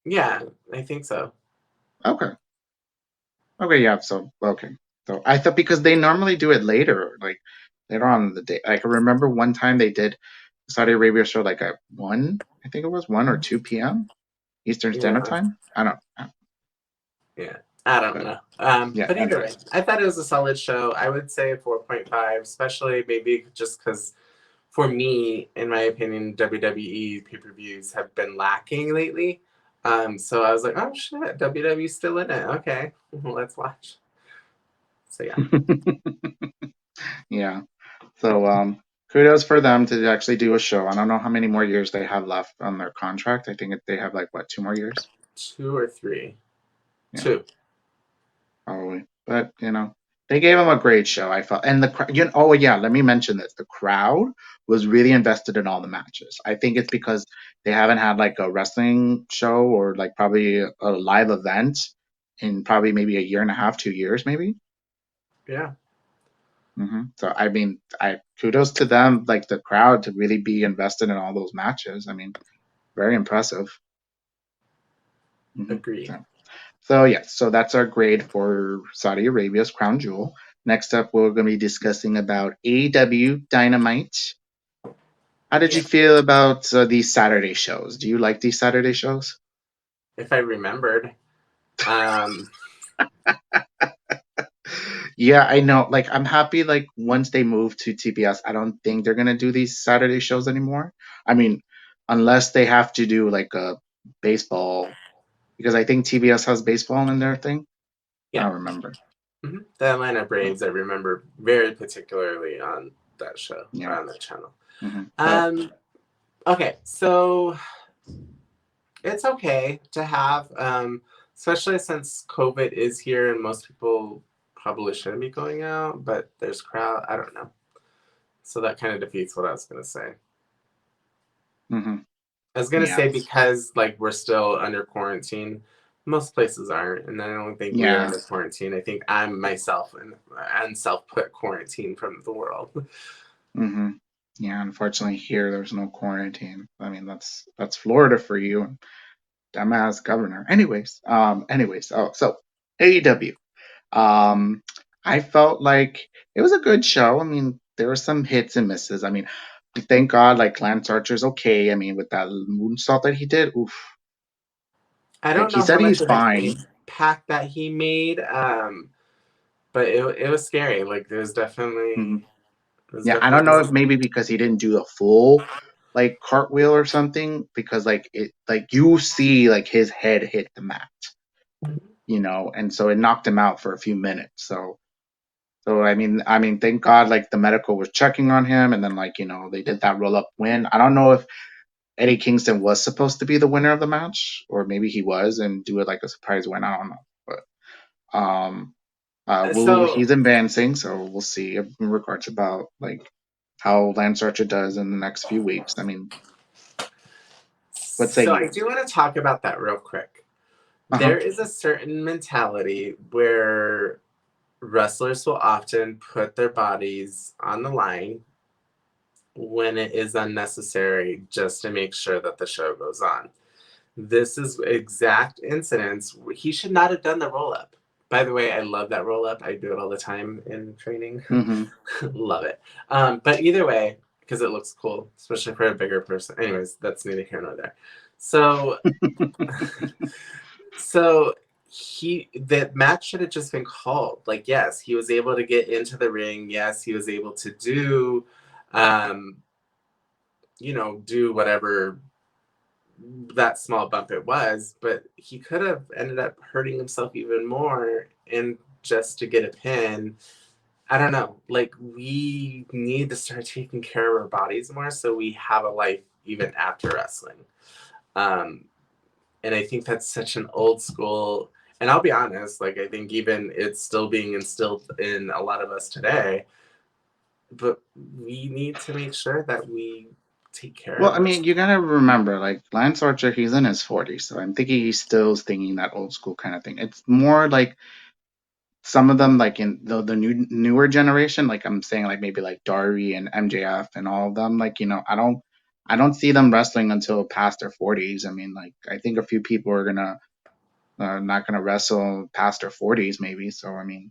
yeah, I think so. Okay. Okay, yeah. So okay. So I thought because they normally do it later, like later on in the day. Like I remember one time they did Saudi Arabia show like at 1, I think it was 1 or 2 p.m. Eastern Standard Yeah, Time. I don't know. yeah. I don't But know. yeah, But either way, anyways. I thought it was a solid show. I would say 4.5, especially maybe just because for me, in my opinion, WWE pay-per-views have been lacking lately. So I was like, oh shit, WWE's still in it. Okay, let's watch. So yeah. Yeah. So kudos for them to actually do a show. I don't know how many more years they have left on their contract. I think they have like what, 2 more years? 2 or 3. Yeah, 2. probably. But they gave them a great show. I felt, and oh yeah, let me mention this: the crowd was really invested in all the matches. I think it's because they haven't had like a wrestling show or like probably a live event in probably maybe a year and a half, 2 years, maybe. Yeah. So I mean, I kudos to them, like the crowd, to really be invested in all those matches. I mean, very impressive. hmm Agree. So yeah, so that's our grade for Saudi Arabia's crown jewel. Next up, we're going to be discussing about AEW Dynamite. How did you Yeah. feel about these Saturday shows? Do you like these Saturday shows? If I remembered. Um, Yeah, I know. Like, I'm happy. Like, once they move to TBS, I don't think they're gonna do these Saturday shows anymore. I mean, unless they have to do like a baseball, because I think TBS has baseball in their thing. I yeah. don't remember. The Atlanta Braves, I remember very particularly on that show or Yeah. on that channel. But Um, okay, so it's okay to have, especially since COVID is here and most people probably shouldn't be going out, but there's crowd. I don't know. So that kind of defeats what I was gonna say. mhm, I was gonna yeah, say because like we're still under quarantine. Most places aren't, and I don't think we are yeah, under quarantine. I think I'm myself and self put quarantine from the world. hmm yeah. Unfortunately, here there's no quarantine. I mean, that's Florida for you, dumbass governor. Anyways. Oh, so AEW. Um, I felt like it was a good show. I mean, there were some hits and misses. I mean, thank God, like Lance Archer's okay. I mean, with that moonsault that he did, oof. I Like don't he know how said much he's of an fine. impact that he made, but it was scary. Like hmm it was Yeah, I don't know if definitely. maybe because he didn't do a full like cartwheel or something, because like you see like his head hit the mat, and so it knocked him out for a few minutes. So I mean, thank God like the medical was checking on him, and then like they did that roll up win. I don't know if Eddie Kingston was supposed to be the winner of the match, or maybe he was and do it like a surprise win. I don't know, but So he's advancing, so we'll see in regards about like how Lance Archer does in the next few weeks. I mean, what say so I you? do want to talk about that real quick. Uh huh. There is a certain mentality where wrestlers will often put their bodies on the line when it is unnecessary just to make sure that the show goes on. This is exact incidents. He should not have done the roll up. By the way, I love that roll up. I do it all the time in training. Mm-hmm. Love it. But either way, because it looks cool, especially for a bigger person. Anyways, that's neither here nor there. So, so that match should have just been called. Like, yes, he was able to get into the ring. Yes, he was able to do, do whatever that small bump it was, but he could have ended up hurting himself even more and just to get a pin. I don't know. Like, we need to start taking care of our bodies more so we have a life even after wrestling. And I think that's such an old school, and I'll be honest, like, I think even it's still being instilled in a lot of us today, but we need to make sure that we take care Well, of I mean, ourselves. you gotta remember, like Lance Archer, he's in his 40s, so I'm thinking he's still thinking that old school kind of thing. It's more like some of them, like in the newer generation, like I'm saying, like maybe like Dari and MJF and all of them. Like I don't see them wrestling until past their 40s. I mean, like I think a few people are gonna not gonna wrestle past their 40s, maybe. So I mean,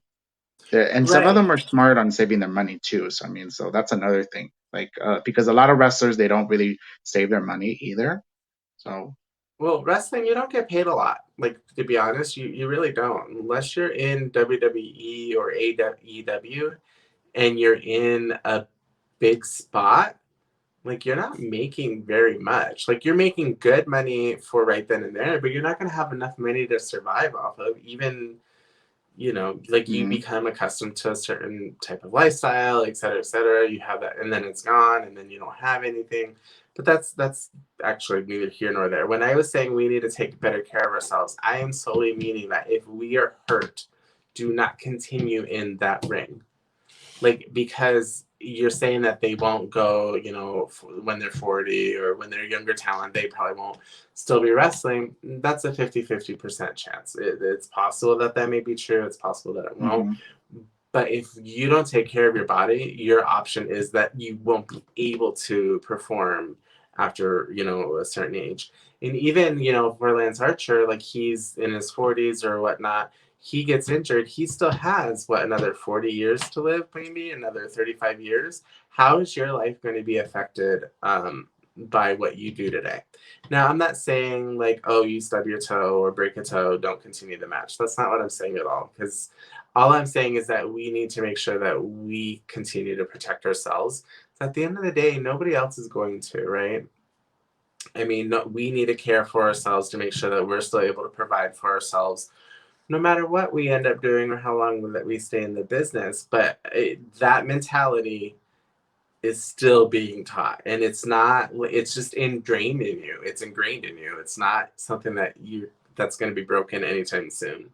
and some of Right. them are smart on saving their money too. So I mean, so that's another thing. Like because a lot of wrestlers they don't really save their money either. So Well, wrestling, you don't get paid a lot. Like, to be honest, you really don't. Unless you're in WWE or AEW and you're in a big spot, like, you're not making very much. Like, you're making good money for right then and there, but you're not going to have enough money to survive off of, even, like, you mhm. become accustomed to a certain type of lifestyle, et cetera, et cetera. You have that, and then it's gone, and then you don't have anything. But that's actually neither here nor there. When I was saying we need to take better care of ourselves, I am solely meaning that if we are hurt, do not continue in that ring. Like, because you're saying that they won't go, when they're 40 or when they're younger talent, they probably won't still be wrestling. That's a 50-50% chance. It's possible that that may be true. It's possible that it won't. Hmm. But if you don't take care of your body, your option is that you won't be able to perform after, a certain age. And even, for Lance Archer, like, he's in his 40s or whatnot, he gets injured, he still has another 40 years to live, maybe another 35 years. How is your life going to be affected by what you do today? Now, I'm not saying like, oh, you stub your toe or break a toe, don't continue the match. That's not what I'm saying at all, because all I'm saying is that we need to make sure that we continue to protect ourselves. At the end of the day, nobody else is going to, right? I mean, no, we need to care for ourselves to make sure that we're still able to provide for ourselves no matter what we end up doing or how long that we stay in the business. But that mentality is still being taught, and it's just ingrained in you. It's ingrained in you. It's not something that's going to be broken anytime soon.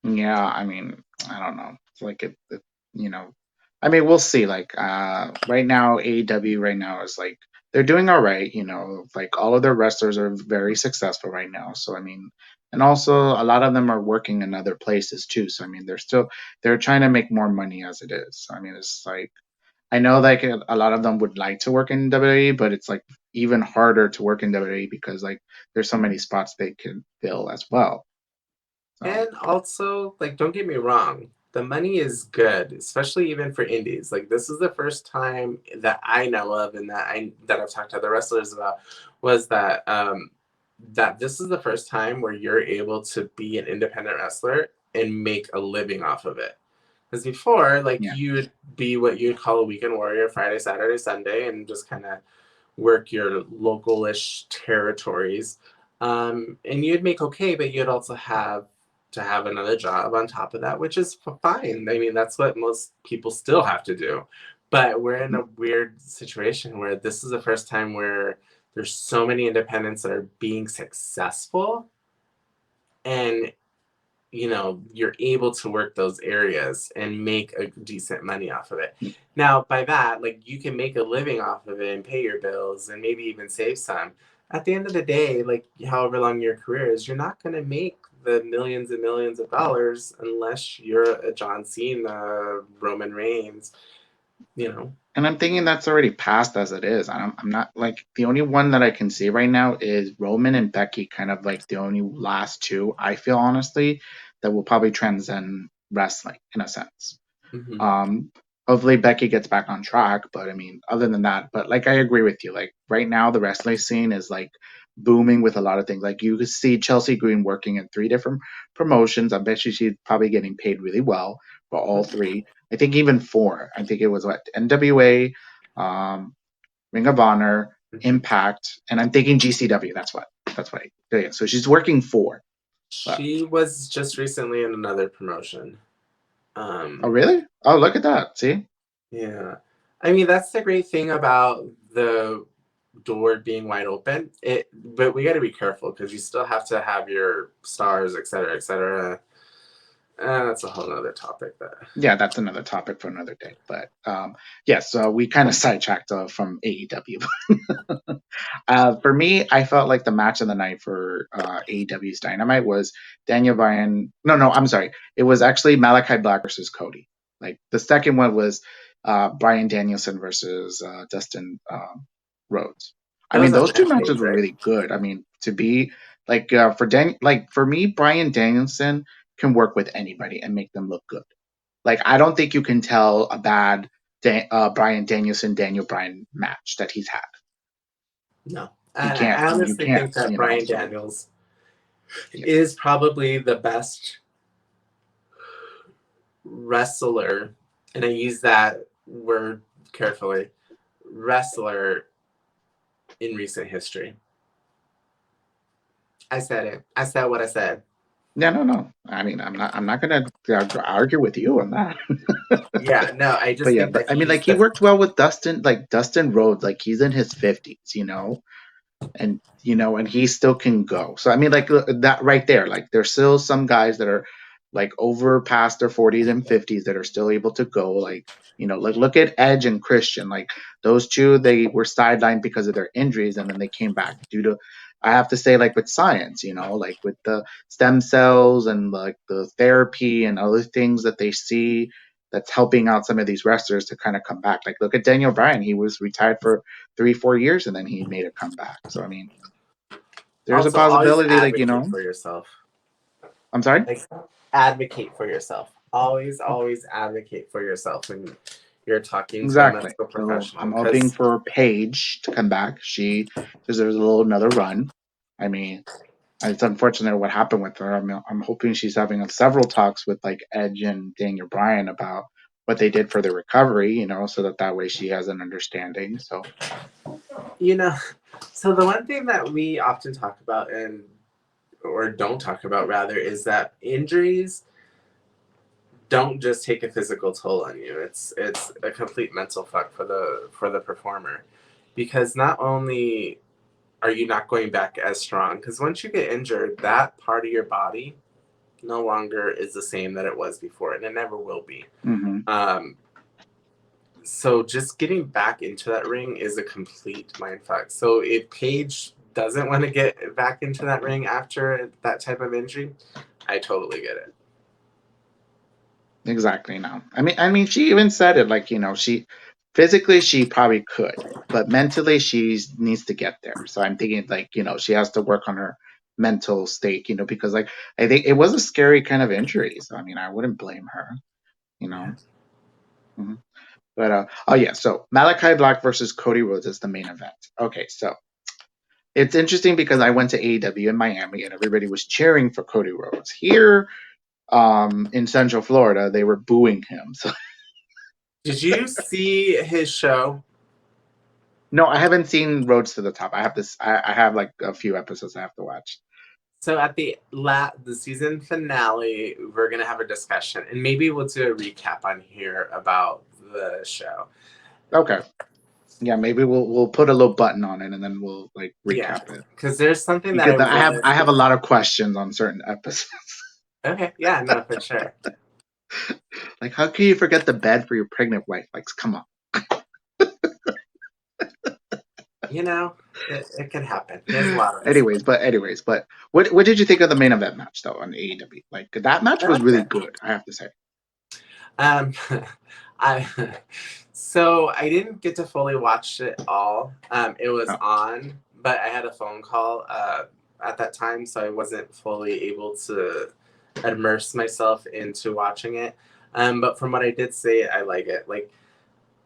Yeah, I mean, I don't know. It's like you know, I mean, we'll see. Like, right now, AEW right now is like they're doing all right. Like all of their wrestlers are very successful right now. So I mean, and also a lot of them are working in other places too. So I mean, they're trying to make more money as it is. So, I mean, it's like I know like a lot of them would like to work in WWE, but it's like even harder to work in WWE because like there's so many spots they can fill as well. So And also, like, don't get me wrong, the money is good, especially even for indies. Like, this is the first time that I know of, and that I've talked to other wrestlers about, was that this is the first time where you're able to be an independent wrestler and make a living off of it. Because before, like, yeah. you would be what you'd call a weekend warrior, Friday, Saturday, Sunday, and just kind of work your local-ish territories. And you'd make okay, but you'd also have to have another job on top of that, which is fine. I mean, that's what most people still have to do. But we're in a weird situation where this is the first time where there's so many independents that are being successful, and you're able to work those areas and make a decent money off of it. Now, by that, like, you can make a living off of it and pay your bills and maybe even save some. At the end of the day, like, however long your career is, you're not going to make the millions and millions of dollars unless you're a John Cena, Roman Reigns, you know. And I'm thinking that's already passed as it is. I'm not like the only one that I can see right now is Roman and Becky, kind of like the only last two I feel honestly that will probably transcend wrestling in a sense. Mhm. Um, hopefully Becky gets back on track. But I mean, other than that, but like I agree with you. Like right now, the wrestling scene is like booming with a lot of things. Like you could see Chelsea Green working in 3 different promotions. I bet you she's probably getting paid really well for all 3. I think even 4. I think it was what NWA, um, Ring of Honor, Impact, and I'm thinking GCW. That's what. Yeah. So she's working 4. But, She was just recently in another promotion. oh really? Oh, look at that. See? Yeah. I mean, that's the great thing about the door being wide open. But we got to be careful because you still have to have your stars, et cetera, et cetera. That's a whole other topic. Yeah, that's another topic for another day. But yes, so we kind of sidetracked from AEW. For me, I felt like the match of the night for AEW's Dynamite was Daniel Bryan. No, I'm sorry. It was actually Malachi Black versus Cody. Like the second one was Bryan Danielson versus Dustin Rhodes. I mean, Those are those 2 my matches were favorite. really good. I mean, to be like for me, Bryan Danielson can work with anybody and make them look good. Like I don't think you can tell a bad Bryan Danielson Daniel Bryan match that he's had. No. You And can't. I You honestly can't. think that You know. Bryan So Daniels yeah. is probably the best wrestler, and I use that word carefully, wrestler in recent history. I said it. I said what I said. Yeah, no. I mean, I'm not gonna argue with you on that. Yeah, no, I But just yeah, think but that I mean, he's like he the worked well with Dustin Rhodes. Like he's in his 50s, and he still can go. So I mean, like that right there. Like there's still some guys that are like over past their 40s and 50s that are still able to go. Like like look at Edge and Christian. Like those two, they were sidelined because of their injuries, and then they came back due to. I have to say, like with science, like with the stem cells and like the therapy and other things that they see that's helping out some of these wrestlers to kind of come back. Like look at Daniel Bryan. He was retired for 3-4 years and then he made a comeback. So I mean, there's a also always possibility, like advocate for yourself. I'm sorry. Like advocate for yourself. Always advocate for yourself when you're talking to a Exactly. medical So professional. I'm hoping Because for Paige to come back. She deserves a little another run. I mean, it's unfortunate what happened with her. I'm hoping she's having several talks with like Edge and Daniel Bryan about what they did for the recovery, so that way she has an understanding. So so the one thing that we often talk about or don't talk about rather is that injuries don't just take a physical toll on you. It's a complete mental fuck for the performer, because not only are you not going back as strong, because once you get injured, that part of your body no longer is the same that it was before, and it never will be. mhm. So just getting back into that ring is a complete mindfuck. So if Paige doesn't want to get back into that ring after that type of injury, I totally get it. Exactly. No, I mean, she even said it. Like she physically she probably could, but mentally she needs to get there. So I'm thinking like she has to work on her mental state. Because like I think it was a scary kind of injury. So I mean, I wouldn't blame her. You Yeah. know. Mhm. But oh yeah, so Malachi Black versus Cody Rhodes is the main event. Okay, so it's interesting because I went to AEW in Miami and everybody was cheering for Cody Rhodes. Here, in Central Florida, they were booing him. So Did you see his show? no, I haven't seen Roads to the Top. I have this. I have like a few episodes I have to watch. So at the season finale, we're gonna have a discussion, and maybe we'll do a recap on here about the show. Okay. Yeah, maybe we'll put a little button on it and then we'll like Yeah, recap it because there's something that because I I have want I have a to. lot of questions on certain episodes. Okay, yeah, no, for sure. Like, how can you forget the bed for your pregnant wife? Like, come on. It can happen. He has a lot of anyways, but what did you think of the main event match though on AEW? Like that match I was liked really it. good, I have to say. Um, I so I didn't get to fully watch it all. It was Oh, on, but I had a phone call at that time, so I wasn't fully able to immerse myself into watching it. But from what I did say, I like it. Like,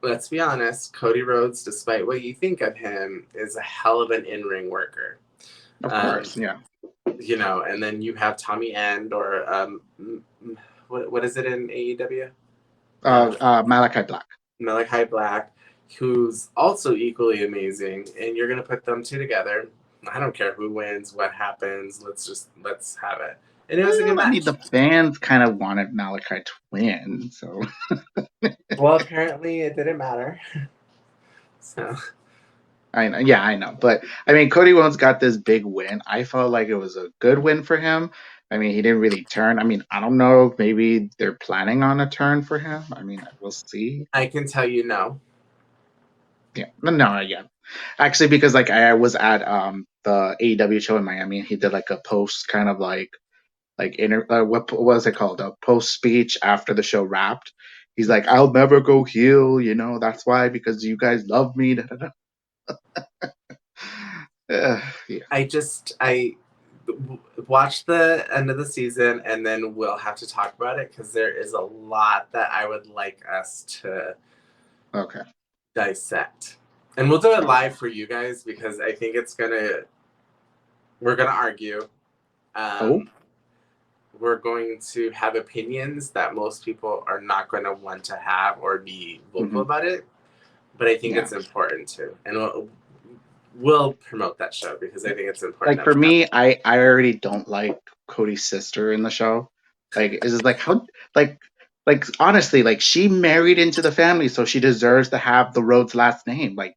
let's be honest, Cody Rhodes, despite what you think of him, is a hell of an in-ring worker. Of course, yeah. You know, and then you have Tommy End or what is it in AEW? Malachi Black. Malachi Black, who's also equally amazing, and you're gonna put them two together. I don't care who wins, what happens. Let's have it. And it was a good match. I mean, the fans kind of wanted Malachi to win, so. Well, apparently it didn't matter. So. I know. But, I mean, Cody Rhodes got this big win. I felt like it was a good win for him. I mean, he didn't really turn. I mean, I don't know if maybe they're planning on a turn for him. I mean, we'll see. I can tell you no. Yeah. No, yeah. Actually, because, like, I was at the AEW show in Miami, and he did, like, a post kind of like what was it called? A post speech after the show wrapped. He's like, I'll never go heel, you know, that's why, because you guys love me. Da, da, da. Yeah. I watch the end of the season and then we'll have to talk about it because there is a lot that I would like us to dissect. And we'll do it live for you guys because I think we're gonna argue. We're going to have opinions that most people are not going to want to have or be vocal about it. But I think it's important too. And we'll promote that show because I think it's important. Like for me, I already don't like Cody's sister in the show. Like, it's just like how like honestly, like she married into the family, so she deserves to have the Rhodes last name. Like,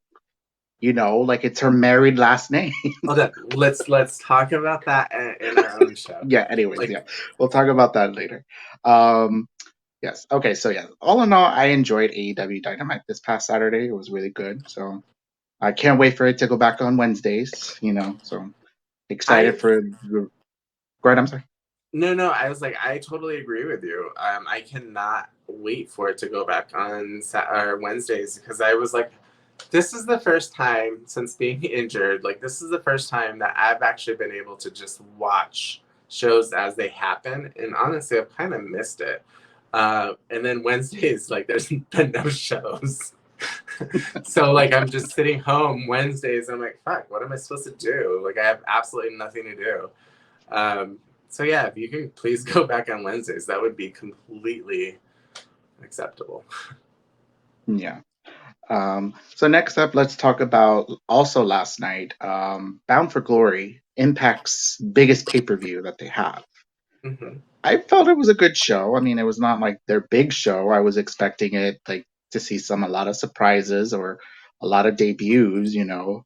you know, like it's her married last name. Hold on. Let's talk about that in our own show. Yeah. Anyways, we'll talk about that later. Yes. Okay. So yeah, all in all, I enjoyed AEW Dynamite this past Saturday. It was really good. So I can't wait for it to go back on Wednesdays. You know, so excited for. Go ahead. I'm sorry. No. I was like, I totally agree with you. I cannot wait for it to go back on Wednesdays because I was like, this is the first time since being injured. Like, this is the first time that I've actually been able to just watch shows as they happen. And honestly, I've kind of missed it. And then Wednesdays, like, there's been no shows. So, like, I'm just sitting home Wednesdays. And I'm like, fuck, what am I supposed to do? Like, I have absolutely nothing to do. So, yeah, if you can please go back on Wednesdays, that would be completely acceptable. Yeah. So next up, let's talk about also last night, Bound for Glory, Impact's biggest pay-per-view that they have. Mm-hmm. I felt it was a good show. I mean, it was not like their big show. I was expecting it like to see a lot of surprises or a lot of debuts, you know.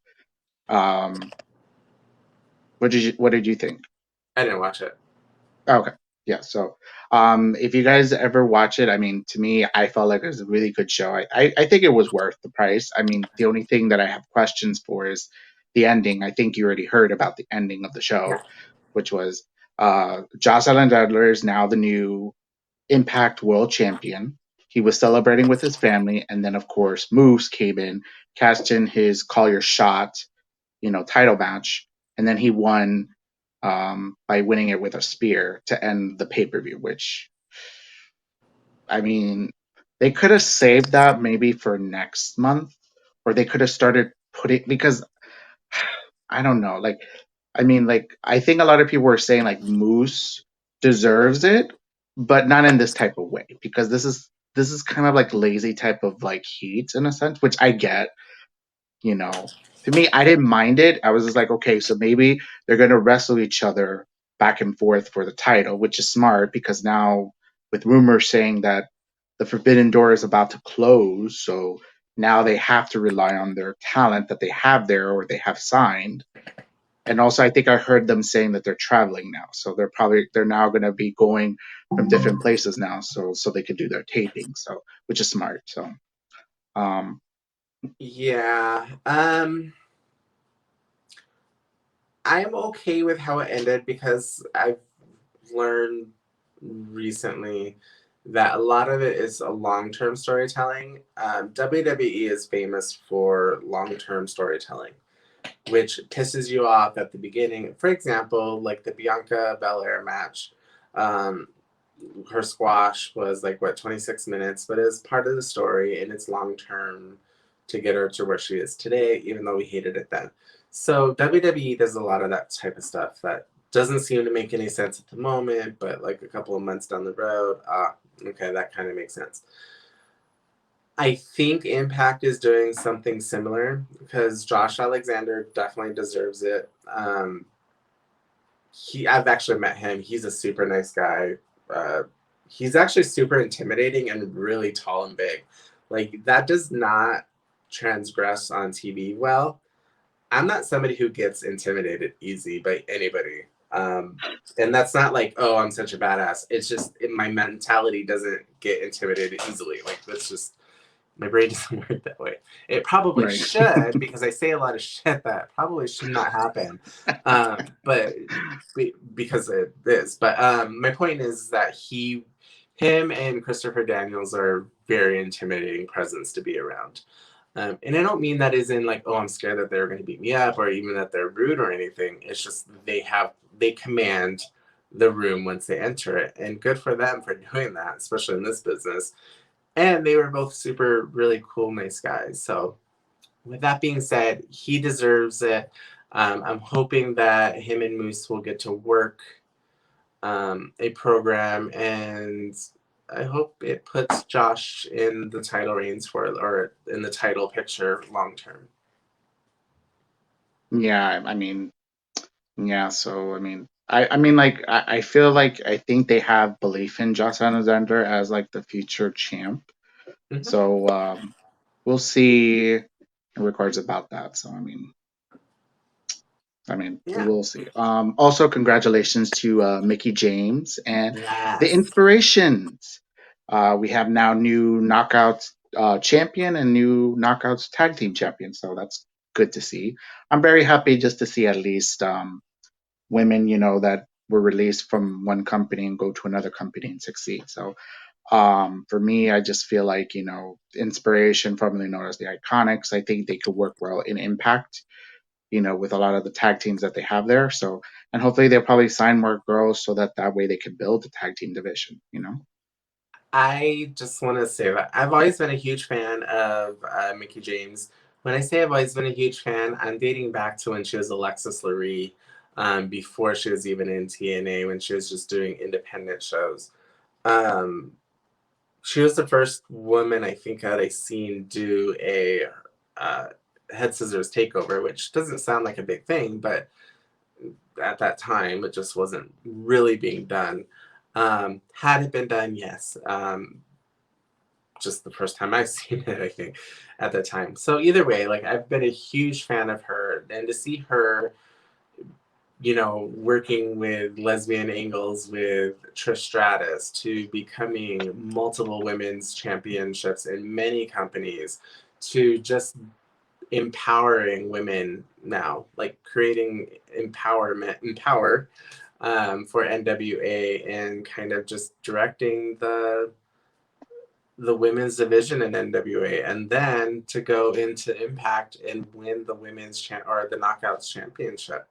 What did you think? I didn't watch it. Okay. Yeah. So, if you guys ever watch it, I mean, to me, I felt like it was a really good show. I think it was worth the price. I mean, the only thing that I have questions for is the ending. I think you already heard about the ending of the show, which was Josh Alexander is now the new Impact World Champion. He was celebrating with his family, and then of course Moose came in, cashed in his Call Your Shot, title match, and then he won by winning it with a spear to end the pay-per-view, which, I mean, they could have saved that maybe for next month, or they could have started because I don't know. Like, I mean, like, I think a lot of people were saying like Moose deserves it, but not in this type of way, because this is kind of like lazy type of like heat in a sense, which I get. To me, I didn't mind it. I was just like, okay, so maybe they're going to wrestle each other back and forth for the title, which is smart because now with rumors saying that the Forbidden Door is about to close, so now they have to rely on their talent that they have there or they have signed. And also, I think I heard them saying that they're traveling now, so they're now going to be going from different places now, so they could do their taping, so which is smart. So, yeah. I'm okay with how it ended because I've learned recently that a lot of it is a long-term storytelling. WWE is famous for long-term storytelling, which pisses you off at the beginning. For example, like the Bianca Belair match. her squash was like, what, 26 minutes, but it's part of the story and it's long term to get her to where she is today, even though we hated it then. So WWE does a lot of that type of stuff that doesn't seem to make any sense at the moment, but like a couple of months down the road, okay, that kind of makes sense. I think Impact is doing something similar because Josh Alexander definitely deserves it. I've actually met him. He's a super nice guy. He's actually super intimidating and really tall and big. Like that does not transgress on TV well. I'm not somebody who gets intimidated easy by anybody. And that's not like, oh, I'm such a badass. It's just my mentality doesn't get intimidated easily. Like that's just my brain doesn't work that way. It probably Right. should because I say a lot of shit that probably should not happen. But because it is. But my point is that him and Christopher Daniels are very intimidating presence to be around. And I don't mean that as in like, oh, I'm scared that they're going to beat me up or even that they're rude or anything. It's just they command the room once they enter it. And good for them for doing that, especially in this business. And they were both super, really cool, nice guys. So, with that being said, he deserves it. I'm hoping that him and Moose will get to work a program, and I hope it puts Josh in the title reigns or in the title picture long term. Yeah, I mean, yeah. So I mean, like I feel like I think they have belief in Josh Alexander as like the future champ. Mm-hmm. So we'll see in regards about that. So Yeah. we'll see. Also, congratulations to Mickey James and the Yes. Inspirations. We have now new Knockouts champion and new Knockouts tag team champion. So that's good to see. I'm very happy just to see at least women, that were released from one company and go to another company and succeed. So for me, I just feel like, Inspiration, formerly known as the Iconics, I think they could work well in Impact, with a lot of the tag teams that they have there. So, and hopefully they'll probably sign more girls so that way they can build the tag team division. I just want to say that I've always been a huge fan of Mickey James. When I say I've always been a huge fan, I'm dating back to when she was Alexis Lurie, before she was even in TNA, when she was just doing independent shows. Um, she was the first woman I think that I seen do a uh, head scissors takeover, which doesn't sound like a big thing, but at that time it just wasn't really being done. Had it been done, yes. Just the first time I've seen it, I think, at the time. So either way, like I've been a huge fan of her, and to see her, working with lesbian angles with Trish Stratus to becoming multiple women's championships in many companies to just empowering women now, like creating empower for NWA and kind of just directing the women's division in NWA, and then to go into Impact and win the women's or the Knockouts championship.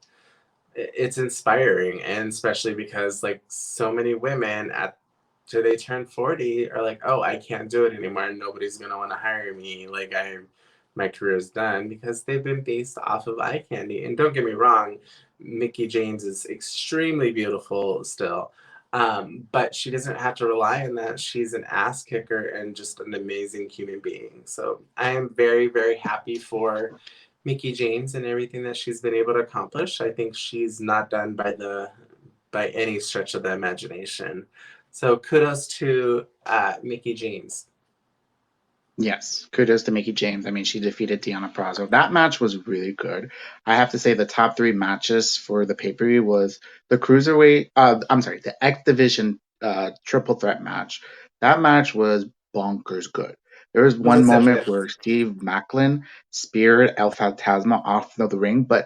It's inspiring, and especially because like so many women after they turn 40 are like, oh, I can't do it anymore. Nobody's gonna want to hire me. Like my career's done because they've been based off of eye candy. And don't get me wrong, Mickey James is extremely beautiful still. But she doesn't have to rely on that. She's an ass kicker and just an amazing human being. So I am very, very happy for Mickey James and everything that she's been able to accomplish. I think she's not done by any stretch of the imagination. So kudos to Mickey James. Yes, kudos to Mickey James. I mean, she defeated Deonna Purrazzo. That match was really good. I have to say the top three matches for the pay-per-view was the Cruiserweight, the X Division triple threat match. That match was bonkers good. There was Who one was it moment with? where Steve Macklin speared El Fantasma off of the ring, but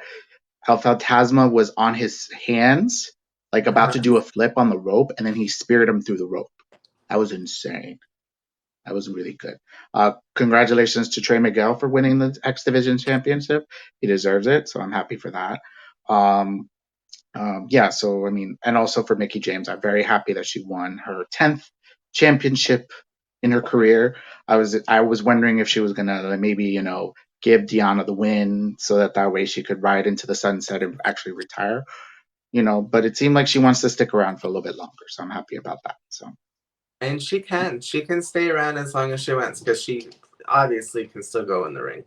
El Fantasma was on his hands, like about to do a flip on the rope, and then he speared him through the rope. That was insane. That was really good. Congratulations to Trey Miguel for winning the X Division Championship. He deserves it, so I'm happy for that. Um, Yeah, so I mean, and also for Mickey James, I'm very happy that she won her 10th championship in her career. I was wondering if she was gonna maybe give Deanna the win so that way she could ride into the sunset and actually retire. But it seemed like she wants to stick around for a little bit longer, so I'm happy about that. So. And she can stay around as long as she wants because she obviously can still go in the ring.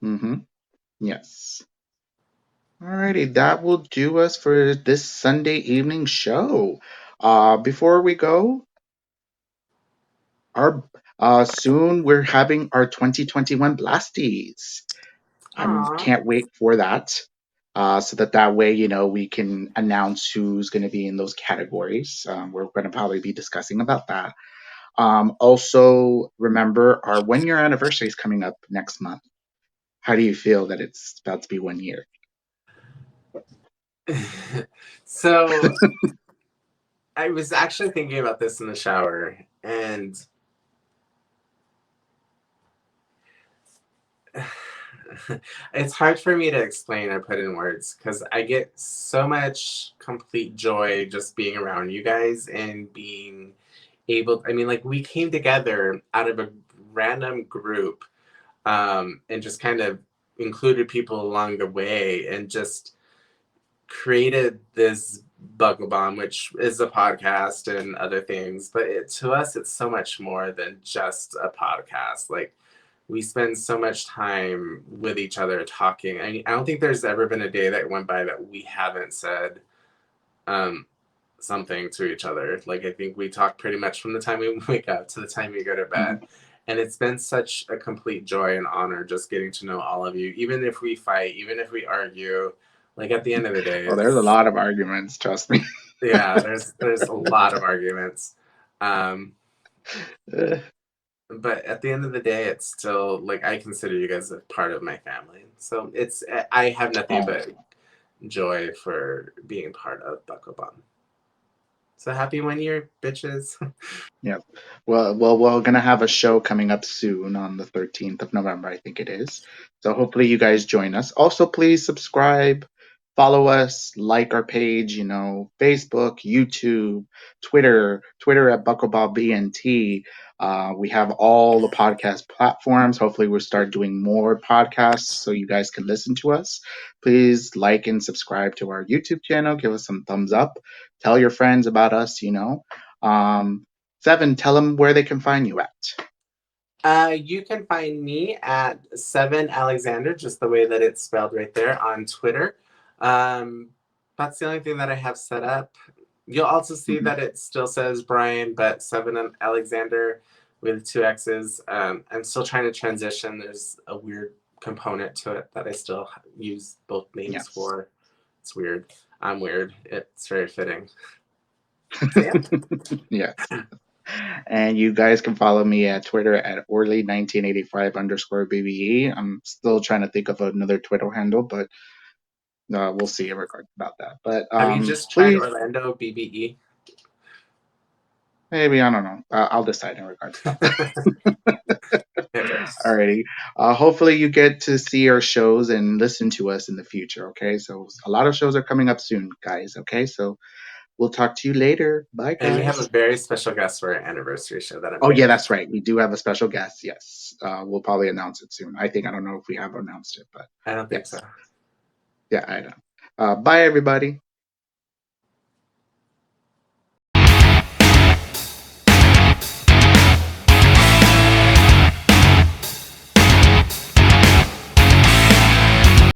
Mm-hmm. Yes. Alrighty, that will do us for this Sunday evening show. Before we go, our soon we're having our 2021 Blasties. I Aww. can't wait for that. So that way, we can announce who's going to be in those categories. We're going to probably be discussing about that. Also, remember our 1 year anniversary is coming up next month. How do you feel that it's about to be 1 year? So I was actually thinking about this in the shower, and it's hard for me to explain or put in words because I get so much complete joy just being around you guys and being able. I mean, like we came together out of a random group, and just kind of included people along the way and just created this Bucklebomb, which is a podcast and other things. But to us, it's so much more than just a podcast. Like we spend so much time with each other talking. I don't think there's ever been a day that went by that we haven't said um, something to each other. Like I think we talk pretty much from the time we wake up to the time we go to bed. And it's been such a complete joy and honor just getting to know all of you, even if we fight, even if we argue. Like at the end of the day, Oh, there's a lot of arguments, trust me. yeah, there's a lot of arguments. Um, but at the end of the day, it's still like I consider you guys a part of my family. So I have nothing Oh, but joy for being part of Bucklebomb. So happy 1 year, bitches. yeah. Well, we're gonna have a show coming up soon on the 13th of November, I think it is. So hopefully you guys join us. Also, please subscribe, follow us, like our page. Facebook, YouTube, Twitter at BuckleballBNT. We have all the podcast platforms. Hopefully, we'll start doing more podcasts so you guys can listen to us. Please like and subscribe to our YouTube channel. Give us some thumbs up. Tell your friends about us. Um, Seven, tell them where they can find you at. You can find me at 7Alexander, just the way that it's spelled right there on Twitter. Um, that's the only thing that I have set up. You'll also see Mhm. that it still says Bryan, but 7Alexander with 2 X's. I'm still trying to transition. There's a weird component to it that I still use both names Yes. for. It's weird. I'm weird. It's very fitting. So, yeah. Yes. And you guys can follow me at Twitter at Orly1985_BBE. I'm still trying to think of another Twitter handle, but we'll see in regards about that. But Have you just tried please, Orlando BBE? maybe, I don't know. I'll decide in regards about that. It works. Alrighty. Hopefully you get to see our shows and listen to us in the future. Okay. So a lot of shows are coming up soon, guys. Okay. So we'll talk to you later. Bye, And we have guys. a very special guest for our anniversary show that I'm Oh, yeah, very that's right. We do have a special guest. Yes. We'll probably announce it soon. I don't know if we have announced it, but I don't think so. yes. Yeah, I know. Bye, everybody.